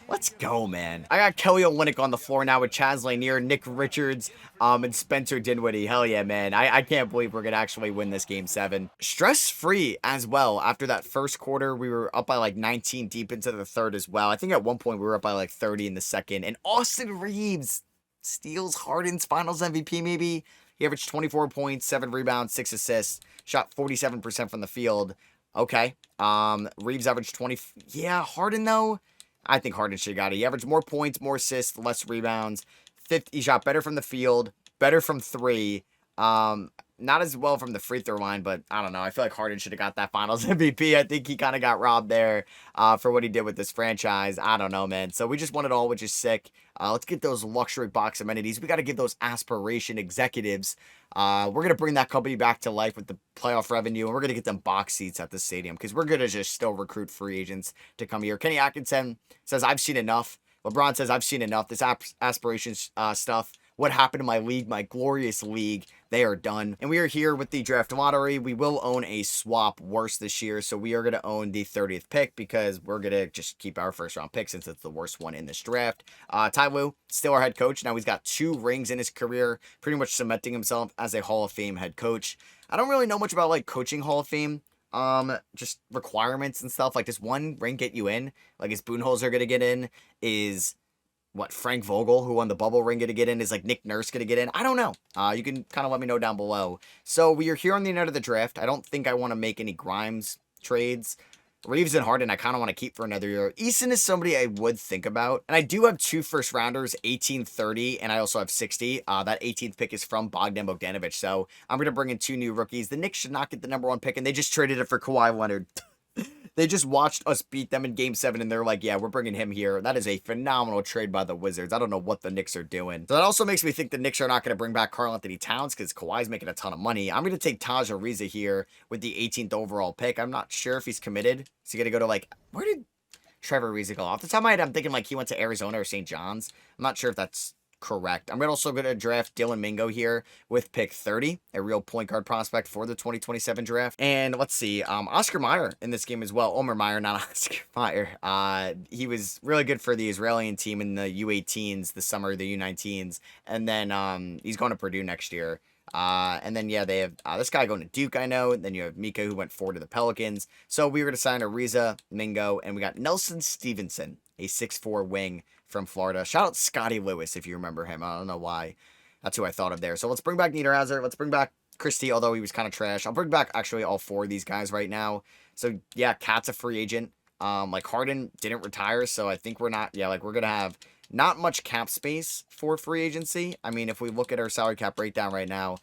Speaker 1: Let's go, man. I got Kelly Olynyk on the floor now with Chaz Lanier, Nick Richards, and Spencer Dinwiddie. Hell yeah, man. I can't believe we're going to actually win this Game 7. Stress-free as well. After that first quarter, we were up by like 19 deep into the third as well. I think at one point we were up by like 30 in the second. And Austin Reeves steals Harden's Finals MVP, maybe. He averaged 24 points, 7 rebounds, 6 assists, shot 47% from the field. Okay. Reeves averaged 20. Yeah, Harden, though. I think Harden should have got it. He averaged more points, more assists, less rebounds. He shot better from the field, better from 3. Not as well from the free throw line, but I don't know. I feel like Harden should have got that Finals MVP. I think he kind of got robbed there for what he did with this franchise. I don't know, man. So we just won it all, which is sick. Let's get those luxury box amenities. We got to give those aspiration executives. We're going to bring that company back to life with the playoff revenue, and we're going to get them box seats at the stadium because we're going to just still recruit free agents to come here. Kenny Atkinson says, I've seen enough. LeBron says, I've seen enough. This aspiration stuff. What happened to my league, my glorious league? They are done. And we are here with the draft lottery. We will own a swap worse this year. So we are going to own the 30th pick because we're going to just keep our first round pick since it's the worst one in this draft. Ty Lue, still our head coach. Now he's got 2 rings in his career, pretty much cementing himself as a Hall of Fame head coach. I don't really know much about like coaching Hall of Fame. Just requirements and stuff. Like, does 1 ring get you in? Like, is Budenholzer going to get in? Is... what, Frank Vogel, who won the bubble ring, going to get in? Is like Nick Nurse going to get in? I don't know. You can kind of let me know down below. So we are here on the end of the draft. I don't think I want to make any Grimes trades. Reeves and Harden, I kind of want to keep for another year. Eason is somebody I would think about. And I do have 2 first rounders, 18, 30, and I also have 60. That 18th pick is from Bogdan Bogdanovic. So I'm going to bring in 2 new rookies. The Knicks should not get the #1 pick, and they just traded it for Kawhi Leonard. They just watched us beat them in Game 7, and they're like, yeah, we're bringing him here. That is a phenomenal trade by the Wizards. I don't know what the Knicks are doing. So that also makes me think the Knicks are not going to bring back Karl-Anthony Towns because Kawhi's making a ton of money. I'm going to take Taj Ariza here with the 18th overall pick. I'm not sure if he's committed. Is he going to go to, like, where did Trevor Ariza go? Off the top of my head, I'm thinking, like, he went to Arizona or St. John's. I'm not sure if that's correct. I'm also going to draft Dylan Mingo here with pick 30, a real point guard prospect for the 2027 draft. And let's see, Oscar Mayer in this game as well. Omer Meyer, not Oscar Mayer. He was really good for the Israeli team in the U18s this summer, the U19s. And then he's going to Purdue next year. And then, yeah, they have this guy going to Duke, I know. And then you have Mika, who went 4 to the Pelicans. So we were going to sign Ariza, Mingo, and we got Nelson Stevenson, a 6'4 wing from Florida. Shout out Scotty Lewis, if you remember him. I don't know why. That's who I thought of there. So let's bring back Niederhauser. Let's bring back Christie, although he was kind of trash. I'll bring back actually all 4 of these guys right now. So, yeah, Cat's a free agent. Like Harden didn't retire, so I think we're not, yeah, like we're going to have not much cap space for free agency. I mean, if we look at our salary cap breakdown right now,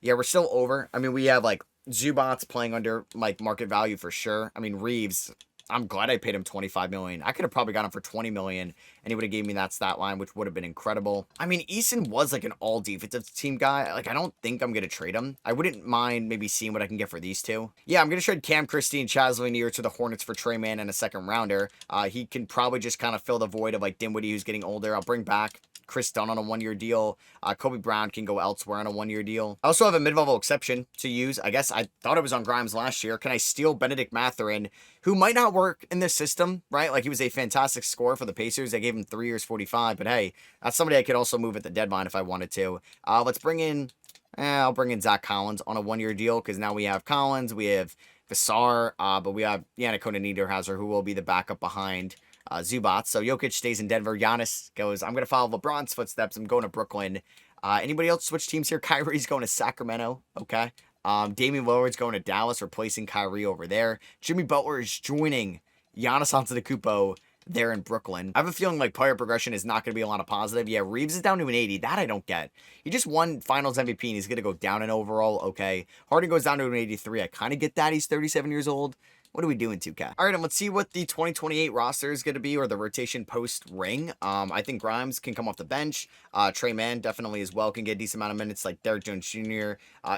Speaker 1: yeah, we're still over. I mean, we have like Zubats playing under like market value for sure. I mean, Reeves, I'm glad I paid him $25 million. I could have probably got him for $20 million, and he would have gave me that stat line, which would have been incredible. I mean, Eason was like an all defensive team guy. Like, I don't think I'm going to trade him. I wouldn't mind maybe seeing what I can get for these two. Yeah, I'm going to trade Cam Christie and Chaz Lanier to the Hornets for Trey Mann and a second rounder. He can probably just kind of fill the void of like Dinwiddie, who's getting older. I'll bring back Chris Dunn on a 1-year deal. Kobe Brown can go elsewhere on a 1-year deal. I also have a mid-level exception to use. I guess I thought it was on Grimes last year. Can I steal Benedict Mathurin, who might not work in this system, right? Like, he was a fantastic scorer for the Pacers. They gave him 3 years, 45. But hey, that's somebody I could also move at the deadline if I wanted to. Let's bring in, I'll bring in Zach Collins on a 1-year deal, because now we have Collins, we have Vassar, but we have Yannick Niederhauser, who will be the backup behind Zubats. So Jokic stays in Denver. Giannis goes, I'm going to follow LeBron's footsteps. I'm going to Brooklyn. Anybody else switch teams here? Kyrie's going to Sacramento. Okay. Damian Lillard's going to Dallas, replacing Kyrie over there. Jimmy Butler is joining Giannis Antetokounmpo there in Brooklyn. I have a feeling like player progression is not going to be a lot of positive. Yeah, Reeves is down to an 80. That I don't get. He just won Finals MVP and he's going to go down in overall. Okay. Harden goes down to an 83. I kind of get that. He's 37 years old. What are we doing, 2K? All right, and let's see what the 2028 roster is going to be, or the rotation post-ring. I think Grimes can come off the bench. Trey Mann definitely as well can get a decent amount of minutes, like Derrick Jones Jr.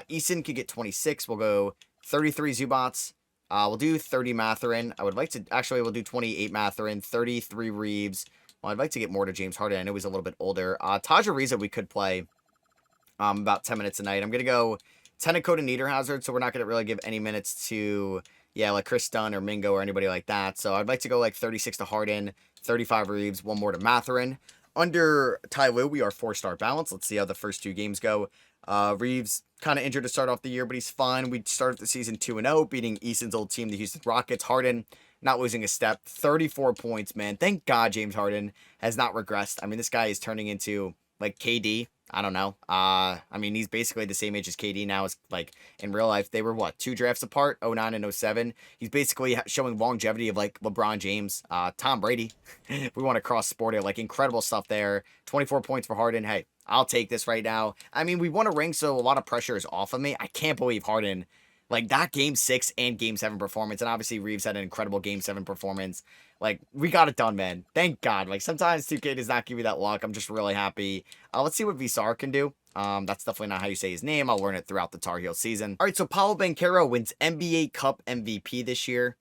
Speaker 1: Eason could get 26. We'll go 33 Zubats. We'll do 30 Mathurin. I would like to, actually, we'll do 28 Mathurin, 33 Reeves. Well, I'd like to get more to James Harden. I know he's a little bit older. Taj Ariza we could play about 10 minutes a night. I'm going to go 10 to Niederhauser, so we're not going to really give any minutes to... yeah, like Chris Dunn or Mingo or anybody like that. So I'd like to go like 36 to Harden, 35 Reeves, 1 more to Mathurin. Under Ty Lue, we are 4-star balance. Let's see how the first 2 games go. Reeves kind of injured to start off the year, but he's fine. We started the season 2-0, beating Eason's old team, the Houston Rockets. Harden not losing a step. 34 points, man. Thank God James Harden has not regressed. I mean, this guy is turning into like KD. I don't know. I mean, he's basically the same age as KD now. As like in real life, they were what, 2 drafts apart, 09 and 07. He's basically showing longevity of like LeBron James, Tom Brady. We want to cross sport it, like incredible stuff there. 24 points for Harden. Hey, I'll take this right now. I mean, we won a ring, so a lot of pressure is off of me. I can't believe Harden, like that Game 6 and Game 7 performance, and obviously Reeves had an incredible Game 7 performance. Like, we got it done, man. Thank God. Like, sometimes 2K does not give you that luck. I'm just really happy. Let's see what Vassar can do. That's definitely not how you say his name. I'll learn it throughout the Tar Heel season. All right, so Paolo Banchero wins NBA Cup MVP this year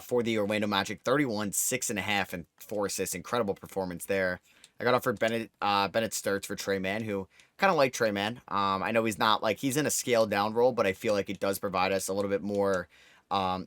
Speaker 1: for the Orlando Magic. 31, 6.5, and 4 assists. Incredible performance there. I got offered Bennett Sturts for Trey Mann, who kind of like Trey Mann. I know he's not, like, he's in a scaled down role, but I feel like it does provide us a little bit more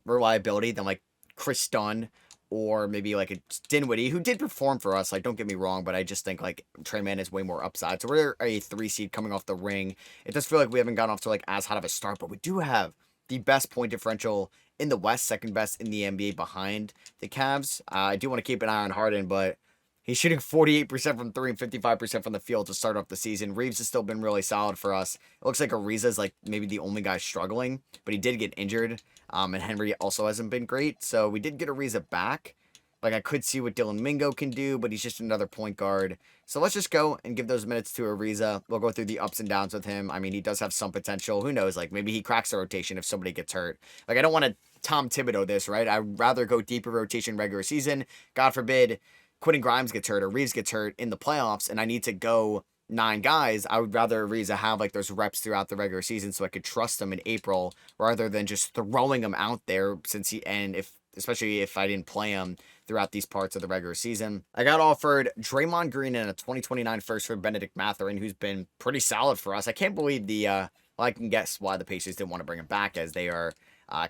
Speaker 1: reliability than, like, Chris Dunn or maybe like a Dinwiddie, who did perform for us. Like, don't get me wrong, but I just think like Trey Mann is way more upside. So we're a 3 seed coming off the ring. It does feel like we haven't gotten off to like as hot of a start, but we do have the best point differential in the West, second best in the NBA behind the Cavs. I do want to keep an eye on Harden, but he's shooting 48% from 3 and 55% from the field to start off the season. Reeves has still been really solid for us. It looks like Ariza is like maybe the only guy struggling, but he did get injured. And Henry also hasn't been great. So we did get Ariza back. Like, I could see what Dylan Mingo can do, but he's just another point guard. So let's just go and give those minutes to Ariza. We'll go through the ups and downs with him. I mean, he does have some potential. Who knows? Like, maybe he cracks the rotation if somebody gets hurt. Like, I don't want to Tom Thibodeau this, right? I'd rather go deeper rotation regular season. God forbid Quentin Grimes gets hurt or Reeves gets hurt in the playoffs, and I need to go 9 guys. I would rather Ariza have like those reps throughout the regular season so I could trust him in April rather than just throwing him out there especially if I didn't play him throughout these parts of the regular season. I got offered Draymond Green and a 2029 first for Benedict Mathurin, who's been pretty solid for us. I can't believe well, I can guess why the Pacers didn't want to bring him back, as they are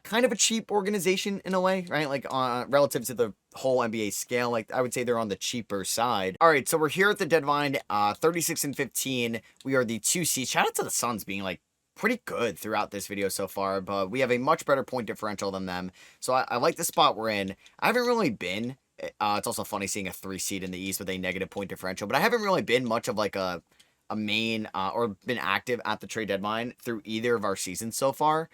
Speaker 1: kind of a cheap organization in a way, right? Like, relative to the whole NBA scale, like, I would say they're on the cheaper side. All right, so we're here at the deadline, 36 and 15. We are the 2 seed. Shout out to the Suns being, like, pretty good throughout this video so far, but we have a much better point differential than them. So I like the spot we're in. I haven't really been, it's also funny seeing a 3 seed in the East with a negative point differential, but I haven't really been much of like a main or been active at the trade deadline through either of our seasons so far.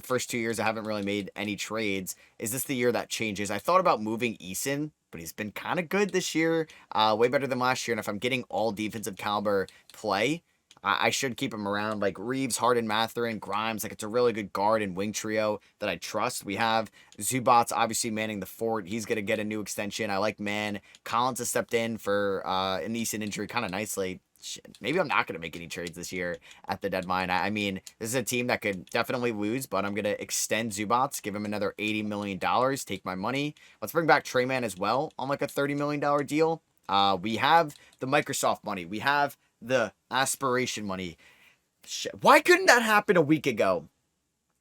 Speaker 1: First 2 years I haven't really made any trades. Is this the year that changes? I thought about moving Eason, but he's been kind of good this year, way better than last year. And if I'm getting all defensive caliber play, I should keep him around. Like Reeves, Harden, Mathurin, Grimes. Like it's a really good guard and wing trio that I trust. We have Zubats obviously manning the fort. He's going to get a new extension. I like Man. Collins has stepped in for an Eason injury kind of nicely. Shit, maybe I'm not going to make any trades this year at the deadline. I mean, this is a team that could definitely lose, but I'm going to extend Zubats, give him another $80 million, take my money. Let's bring back Trey Man as well on like a $30 million deal. We have the Microsoft money. We have the aspiration money. Shit. Why couldn't that happen a week ago?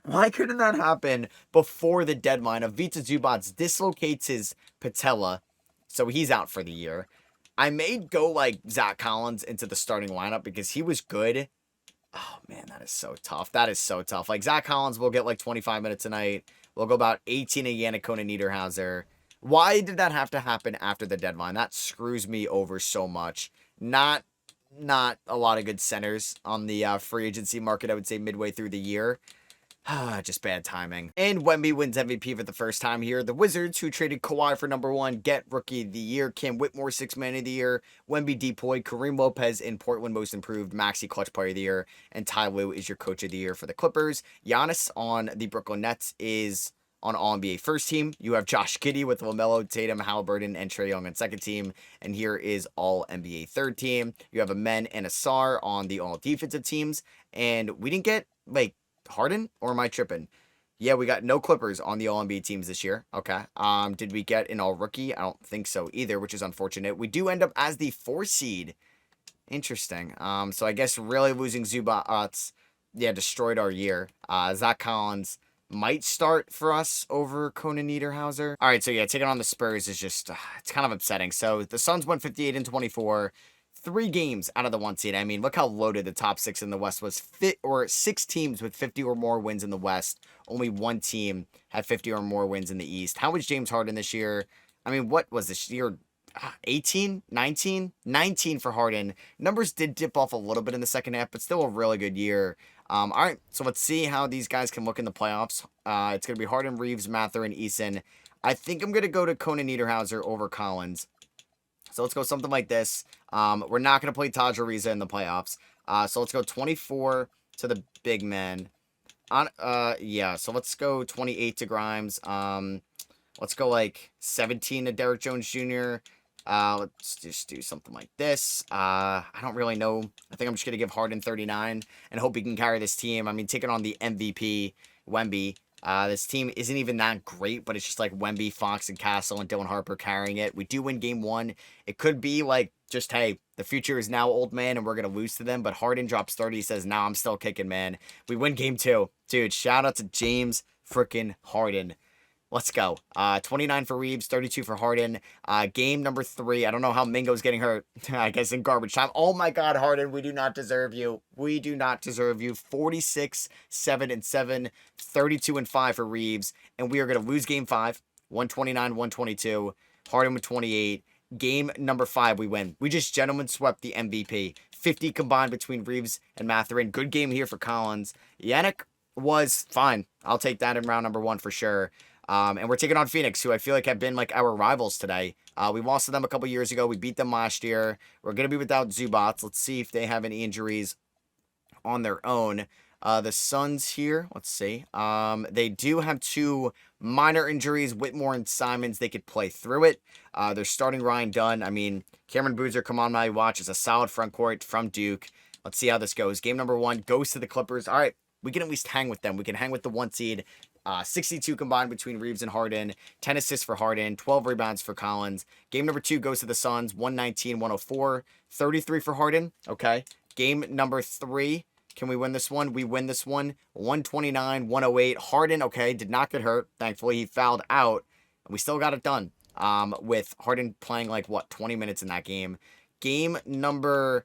Speaker 1: Why couldn't that happen before the deadline? Ivica Zubats dislocates his patella, so he's out for the year. I may go like Zach Collins into the starting lineup because he was good. Oh, man, that is so tough. That is so tough. Like, Zach Collins will get like 25 minutes a night. We'll go about 18 a Yannick Niederhauser. Why did that have to happen after the deadline? That screws me over so much. Not a lot of good centers on the free agency market, I would say, midway through the year. Just bad timing. And Wemby wins MVP for the first time here. The Wizards, who traded Kawhi for #1, get Rookie of the Year. Cam Whitmore, 6th Man of the Year. Wemby deployed. Kareem Lopez in Portland Most Improved. Maxey Clutch Player of the Year. And Ty Lue is your Coach of the Year for the Clippers. Giannis on the Brooklyn Nets is on All-NBA first team. You have Josh Giddey with LaMelo, Tatum, Halliburton, and Trae Young on second team. And here is All-NBA third team. You have a Men and a Sar on the All-Defensive teams. And we didn't get, like, Harden, or am I tripping? Yeah, we got no Clippers on the All-NBA teams this year. Okay. Did we get an All-Rookie? I don't think so either, which is unfortunate. We do end up as the 4 seed. Interesting. So I guess really losing Zubats, destroyed our year. Zach Collins might start for us over Conan Niederhauser. All right, so yeah, taking on the Spurs is just, it's kind of upsetting. So the Suns won 58-24. 3 games out of the 1 seed. I mean, look how loaded the top 6 in the West was. 6 teams with 50 or more wins in the West. Only 1 team had 50 or more wins in the East. How was James Harden this year? I mean, what was this year? 18? 19? 19 for Harden. Numbers did dip off a little bit in the second half, but still a really good year. All right, so let's see how these guys can look in the playoffs. It's going to be Harden, Reeves, Mathurin, Eason. I think I'm going to go to Conan Niederhauser over Collins. So let's go something like this. We're not going to play Taj Ariza in the playoffs. So let's go 24 to the big men. So let's go 28 to Grimes. Let's go like 17 to Derrick Jones Jr. Let's just do something like this. I don't really know. I think I'm just going to give Harden 39 and hope he can carry this team. I mean, taking on the MVP, Wemby. This team isn't even that great, but it's just like Wemby, Fox, and Castle, and Dylan Harper carrying it. We do win game 1. It could be like just, hey, the future is now old man, and we're going to lose to them. But Harden drops 30. He says, nah, I'm still kicking, man. We win game 2. Dude, shout out to James freaking Harden. Let's go. 29 for Reeves, 32 for Harden. Game number 3. I don't know how Mingo's getting hurt. I guess in garbage time. Oh my God, Harden, we do not deserve you. We do not deserve you. 46, 7-7, 32-5 for Reeves. And we are going to lose game 5. 129-122. Harden with 28. Game number 5, we win. We just gentlemen swept the MVP. 50 combined between Reeves and Mathurin. Good game here for Collins. Yannick was fine. I'll take that in round number 1 for sure. And we're taking on Phoenix, who I feel like have been like our rivals today. We lost to them a couple years ago. We beat them last year. We're going to be without Zubats. Let's see if they have any injuries on their own. The Suns here, let's see. They do have 2 minor injuries, Whitmore and Simons. They could play through it. They're starting Ryan Dunn. I mean, Cameron Boozer, come on my watch, is a solid front court from Duke. Let's see how this goes. Game number 1 goes to the Clippers. All right, we can at least hang with them. We can hang with the 1 seed. 62 combined between Reeves and Harden, 10 assists for Harden, 12 rebounds for Collins. Game number 2 goes to the Suns, 119-104, 33 for Harden. Okay. Game number 3, can we win this one? We win this one, 129-108. Harden, okay, did not get hurt. Thankfully, he fouled out, and we still got it done with Harden playing like, 20 minutes in that game. Game number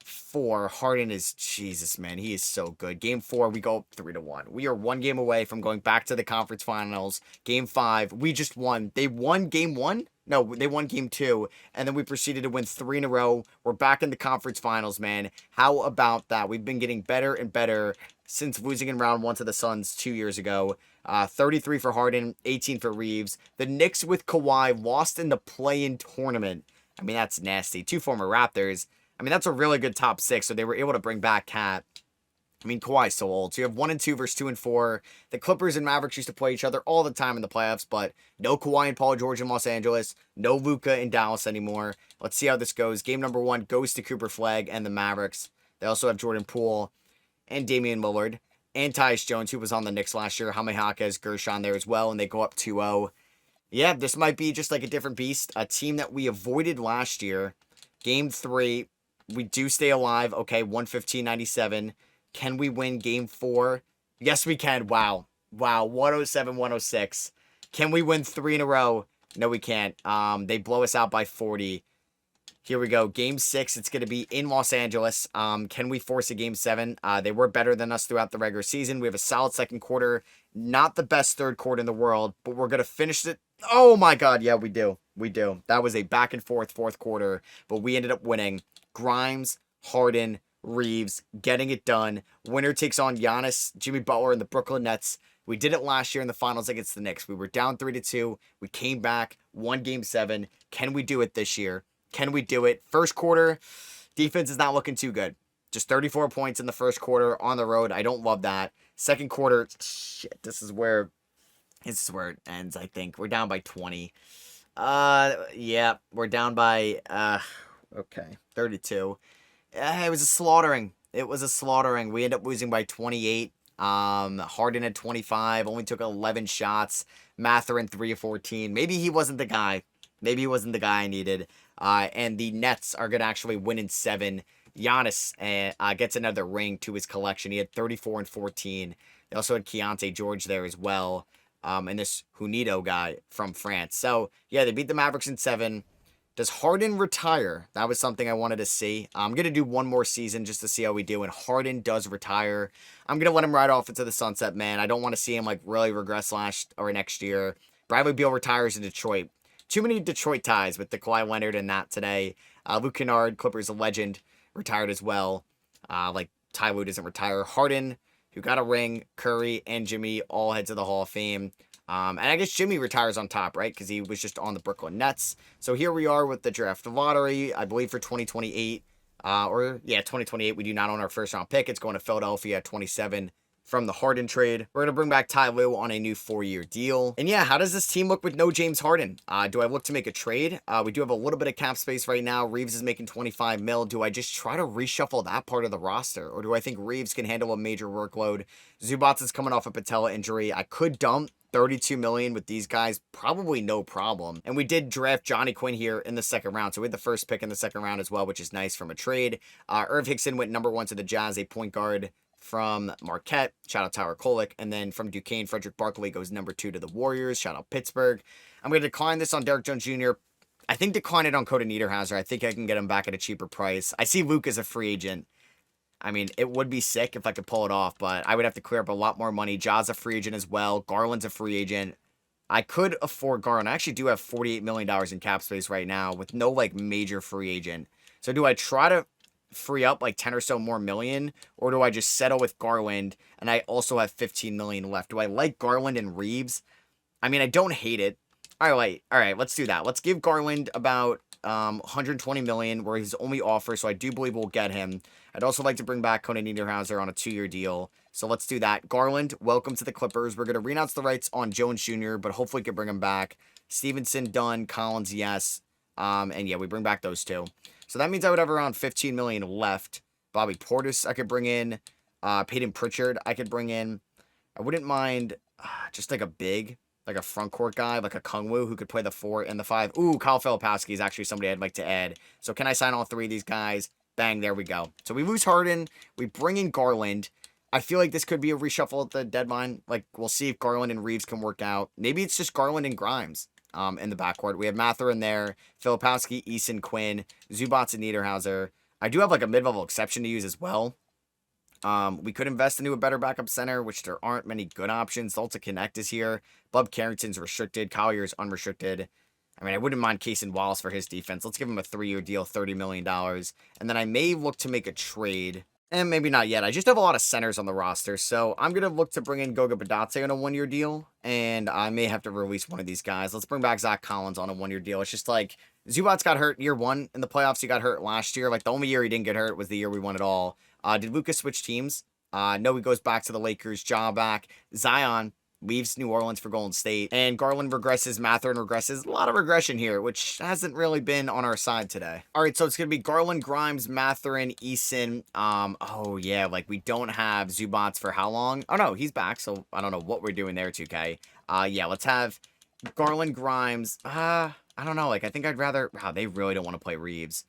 Speaker 1: 4, Harden is, Jesus, man, he is so good. Game 4, we go up 3-1. We are one game away from going back to the conference finals. Game 5, we just won. They won game 1? No, they won game 2, and then we proceeded to win 3 in a row. We're back in the conference finals, man. How about that? We've been getting better and better since losing in round 1 to the Suns 2 years ago. 33 for Harden, 18 for Reeves. The Knicks with Kawhi lost in the play-in tournament. I mean, that's nasty. 2 former Raptors. I mean, that's a really good top 6, so they were able to bring back Cat. I mean, Kawhi's so old. So you have 1 and 2 versus 2 and 4. The Clippers and Mavericks used to play each other all the time in the playoffs, but no Kawhi and Paul George in Los Angeles. No Luka in Dallas anymore. Let's see how this goes. Game number 1 goes to Cooper Flag and the Mavericks. They also have Jordan Poole and Damian Lillard and Tyus Jones, who was on the Knicks last year. Jaime Jaquez, Gershon there as well, and they go up 2-0. Yeah, this might be just like a different beast. A team that we avoided last year. Game 3, we do stay alive. Okay, 115-97. Can we win game 4? Yes, we can. Wow. 107-106. Can we win 3 in a row? No, we can't. They blow us out by 40. Here we go. Game 6. It's going to be in Los Angeles. Can we force a game 7? They were better than us throughout the regular season. We have a solid second quarter. Not the best third quarter in the world, but we're going to finish it. Oh my God. Yeah, we do. That was a back and forth fourth quarter, but we ended up winning. Grimes, Harden, Reeves, getting it done. Winner takes on Giannis, Jimmy Butler, and the Brooklyn Nets. We did it last year in the finals against the Knicks. We were down 3-2. We came back, won game 7. Can we do it this year? Can we do it? First quarter, defense is not looking too good. Just 34 points in the first quarter on the road. I don't love that. Second quarter, shit, this is where it ends, I think. We're down by 20. Yeah, we're down by, 32. It was a slaughtering. We end up losing by 28. Harden at 25, only took 11 shots. Mathurin 3 of 14. Maybe he wasn't the guy. I needed. And the Nets are going to actually win in 7. Giannis gets another ring to his collection. He had 34 and 14. They also had Keontae George there as well. And this Junito guy from France. So, yeah, they beat the Mavericks in 7. Does Harden retire? That was something I wanted to see. I'm going to do one more season just to see how we do. And Harden does retire. I'm going to let him ride off into the sunset, man. I don't want to see him like really regress next year. Bradley Beal retires in Detroit. Too many Detroit ties with the Kawhi Leonard and that today. Luke Kennard, Clippers legend, retired as well. Like Ty Lue doesn't retire. Harden, who got a ring, Curry, and Jimmy all head to the Hall of Fame. And I guess Jimmy retires on top, right? Because he was just on the Brooklyn Nets. So here we are with the draft lottery, I believe for 2028. 2028. We do not own our first round pick. It's going to Philadelphia at 27 from the Harden trade. We're going to bring back Ty Lue on a new 4-year deal. And yeah, how does this team look with no James Harden? Do I look to make a trade? We do have a little bit of cap space right now. Reeves is making 25 mil. Do I just try to reshuffle that part of the roster? Or do I think Reeves can handle a major workload? Zubats is coming off a patella injury. I could dump 32 million with these guys, probably no problem. And we did draft Johnny Quinn here in the second round. So we had the first pick in the second round as well, which is nice from a trade. Irv Hickson went number 1 to the Jazz, a point guard from Marquette. Shout out Tyler Kolek. And then from Duquesne, Frederick Barkley goes number 2 to the Warriors. Shout out Pittsburgh. I'm going to decline this on Derrick Jones Jr. I think decline it on Cody Niederhauser. I think I can get him back at a cheaper price. I see Luke as a free agent. I mean, it would be sick if I could pull it off, but I would have to clear up a lot more money. Ja's a free agent as well. Garland's a free agent. I could afford Garland. I actually do have $48 million in cap space right now with no, like, major free agent. So do I try to free up, like, 10 or so more million, or do I just settle with Garland, and I also have 15 million left? Do I like Garland and Reeves? I mean, I don't hate it. All right, let's do that. Let's give Garland about 120 million, where his only offer, so I do believe we'll get him. I'd also like to bring back Conan Niederhauser on a 2-year deal. So let's do that. Garland, welcome to the Clippers. We're going to renounce the rights on Jones Jr., but hopefully we can bring him back. Stevenson, done. Collins, yes. And yeah, we bring back those two. So that means I would have around 15 million left. Bobby Portis, I could bring in. Peyton Pritchard, I could bring in. I wouldn't mind just like a big, like a front court guy, like a Kungwu who could play the 4 and the 5. Ooh, Kyle Filipowski is actually somebody I'd like to add. So can I sign all 3 of these guys? Bang, there we go. So we lose Harden. We bring in Garland. I feel like this could be a reshuffle at the deadline. Like, we'll see if Garland and Reeves can work out. Maybe it's just Garland and Grimes in the backcourt. We have Mather in there, Filipowski, Eason, Quinn, Zubats, and Niederhauser. I do have like a mid-level exception to use as well. We could invest into a better backup center, which there aren't many good options. Delta Connect is here. Bub Carrington's restricted. Collier's unrestricted. I mean, I wouldn't mind Casey Wallace for his defense. Let's give him a 3-year deal, $30 million. And then I may look to make a trade. And maybe not yet. I just have a lot of centers on the roster. So I'm going to look to bring in Goga Badate on a 1-year deal. And I may have to release one of these guys. Let's bring back Zach Collins on a 1-year deal. It's just like, Zubats got hurt year 1 in the playoffs. He got hurt last year. Like, the only year he didn't get hurt was the year we won it all. Did Lucas switch teams? No, he goes back to the Lakers. Ja back. Zion leaves New Orleans for Golden State. And Garland regresses. Mathurin regresses. A lot of regression here, which hasn't really been on our side today. All right, so it's going to be Garland, Grimes, Mathurin, Eason. Oh, yeah, like we don't have Zubats for how long? Oh, no, he's back, so I don't know what we're doing there, 2K. Yeah, let's have Garland, Grimes. I don't know. Like, I think I'd rather... Wow, they really don't want to play Reeves.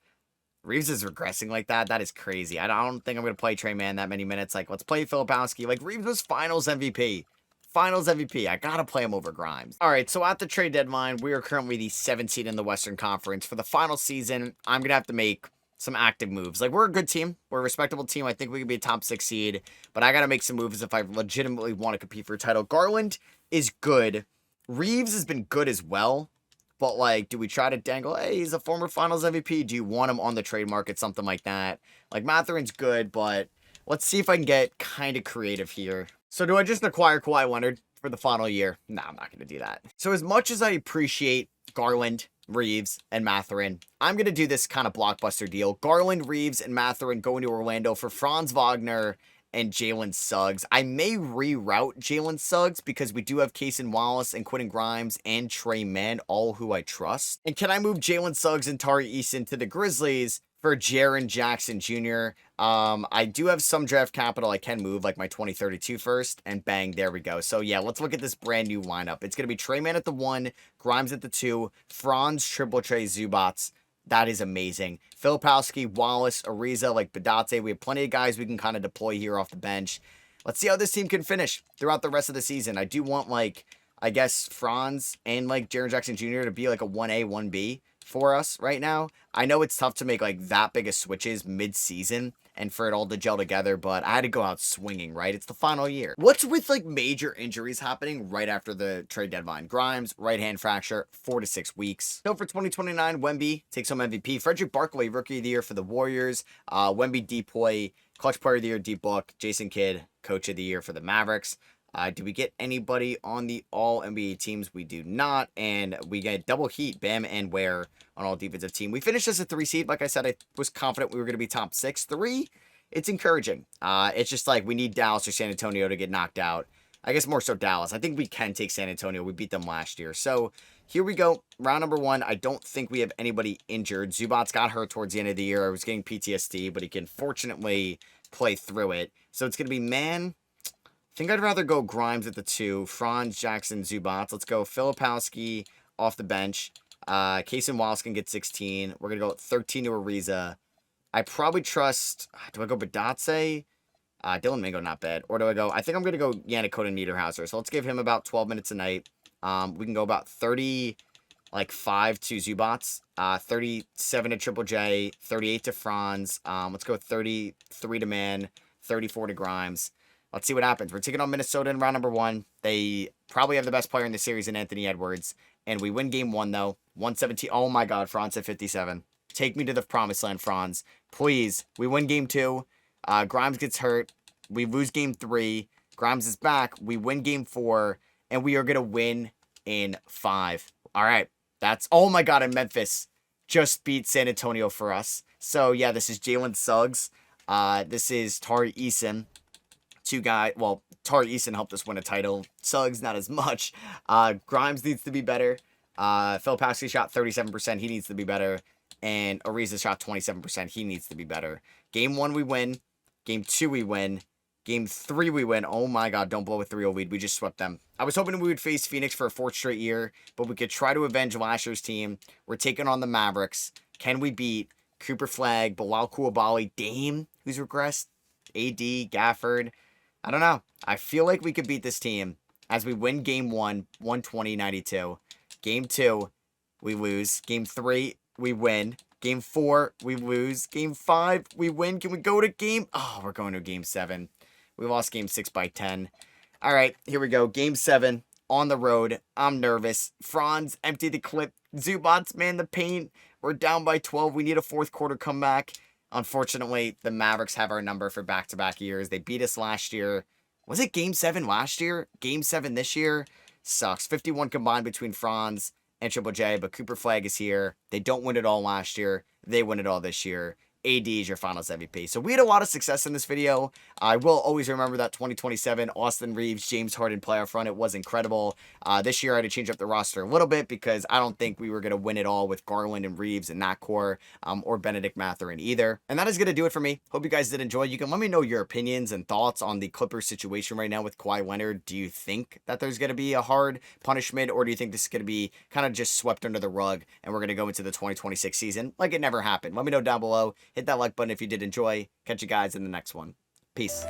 Speaker 1: Reeves is regressing like that. That is crazy. I don't think I'm going to play Trey Mann that many minutes. Like, let's play Filipowski. Like, Reeves was Finals MVP. Finals MVP. I got to play him over Grimes. All right, so at the trade deadline, we are currently the 7th seed in the Western Conference. For the final season, I'm going to have to make some active moves. Like, we're a good team. We're a respectable team. I think we could be a top 6 seed. But I got to make some moves if I legitimately want to compete for a title. Garland is good. Reeves has been good as well. But, like, do we try to dangle, hey, he's a former Finals MVP. Do you want him on the trade market? Something like that. Like, Mathurin's good, but let's see if I can get kind of creative here. So, do I just acquire Kawhi Leonard for the final year? No, I'm not going to do that. So, as much as I appreciate Garland, Reeves, and Mathurin, I'm going to do this kind of blockbuster deal. Garland, Reeves, and Mathurin going to Orlando for Franz Wagner and Jalen Suggs. I may reroute Jalen Suggs because we do have Casey Wallace and Quentin Grimes and Trey Mann, all who I trust. And can I move Jalen Suggs and Tari Eason to the Grizzlies for Jaren Jackson Jr.? I do have some draft capital I can move, like my 2032 first, and bang, there we go. So yeah, let's look at this brand new lineup. It's going to be Trey Mann at the 1, Grimes at the 2, Franz, Triple Trey, Zubats. That is amazing. Filipowski, Wallace, Ariza, like Badate. We have plenty of guys we can kind of deploy here off the bench. Let's see how this team can finish throughout the rest of the season. I do want, like, I guess Franz and, like, Jaren Jackson Jr. to be, like, a 1A, 1B for us right now. I know it's tough to make, like, that big of switches mid-season and for it all to gel together, but I had to go out swinging, right? It's the final year. What's with, like, major injuries happening right after the trade deadline? Grimes, right hand fracture, 4 to 6 weeks. So for 2029, Wemby takes home MVP. Frederick Barkley, Rookie of the Year for the Warriors. Wemby, Depoy, Clutch Player of the Year, Deep Book. Jason Kidd, Coach of the Year for the Mavericks. Do we get anybody on the all-NBA teams? We do not. And we get double heat, Bam and Ware on all defensive team. We finished as a 3 seed. Like I said, I was confident we were going to be top 6. 3, it's encouraging. It's just like we need Dallas or San Antonio to get knocked out. I guess more so Dallas. I think we can take San Antonio. We beat them last year. So here we go. Round number 1. I don't think we have anybody injured. Zubats got hurt towards the end of the year. I was getting PTSD, but he can fortunately play through it. So it's going to be Mann. I think I'd rather go Grimes at the 2, Franz, Jackson, Zubats. Let's go Filipowski off the bench. Casey Wallace can get 16. We're going to go 13 to Ariza. I probably trust... Do I go Badate? Dylan Mingo, not bad. Or do I go... I think I'm going to go Yannick Coden Niederhauser. So let's give him about 12 minutes a night. We can go about 30, like 5 to Zubats. 37 to Triple J. 38 to Franz. Let's go 33 to Mann. 34 to Grimes. Let's see what happens. We're taking on Minnesota in round number 1. They probably have the best player in the series in Anthony Edwards. And we win game 1, though. 117. Oh, my God. Franz at 57. Take me to the promised land, Franz. Please. We win game 2. Grimes gets hurt. We lose game 3. Grimes is back. We win game 4. And we are going to win in 5. All right. That's... Oh, my God. And Memphis just beat San Antonio for us. So, yeah, this is Jalen Suggs. This is Tari Eason. 2 guys, well, Tari Eason helped us win a title. Suggs, not as much. Grimes needs to be better. Filipowski shot 37%. He needs to be better. And Ariza shot 27%. He needs to be better. Game 1, we win. Game 2, we win. Game 3, we win. Oh, my God. Don't blow a 3-0 lead. We just swept them. I was hoping we would face Phoenix for a 4th straight year, but we could try to avenge last year's team. We're taking on the Mavericks. Can we beat Cooper Flag, Bilal Coulibaly, Dame, who's regressed, AD, Gafford? I don't know. I feel like we could beat this team as we win game 1, 120-92. Game 2, we lose. Game 3, we win. Game 4, we lose. Game 5, we win. Can we go to game... Oh, we're going to game 7. We lost game 6 by 10. All right, here we go. Game 7 on the road. I'm nervous. Franz empty the clip. Zubats man the paint. We're down by 12. We need a fourth quarter comeback. Unfortunately, the Mavericks have our number for back-to-back years. They beat us last year. Was it game 7 last year? Game 7 this year? Sucks. 51 combined between Franz and Triple J, but Cooper Flag is here. They don't win it all last year. They win it all this year. AD is your finals MVP. So we had a lot of success in this video. I will always remember that 2027 Austin Reeves, James Harden playoff run. It was incredible. This year I had to change up the roster a little bit because I don't think we were going to win it all with Garland and Reeves and that core, or Benedict Mathurin either. And that is going to do it for me. Hope you guys did enjoy. You can let me know your opinions and thoughts on the Clippers situation right now with Kawhi Leonard. Do you think that there's going to be a hard punishment, or do you think this is going to be kind of just swept under the rug and we're going to go into the 2026 season like it never happened? Let me know down below. Hit that like button if you did enjoy. Catch you guys in the next one. Peace.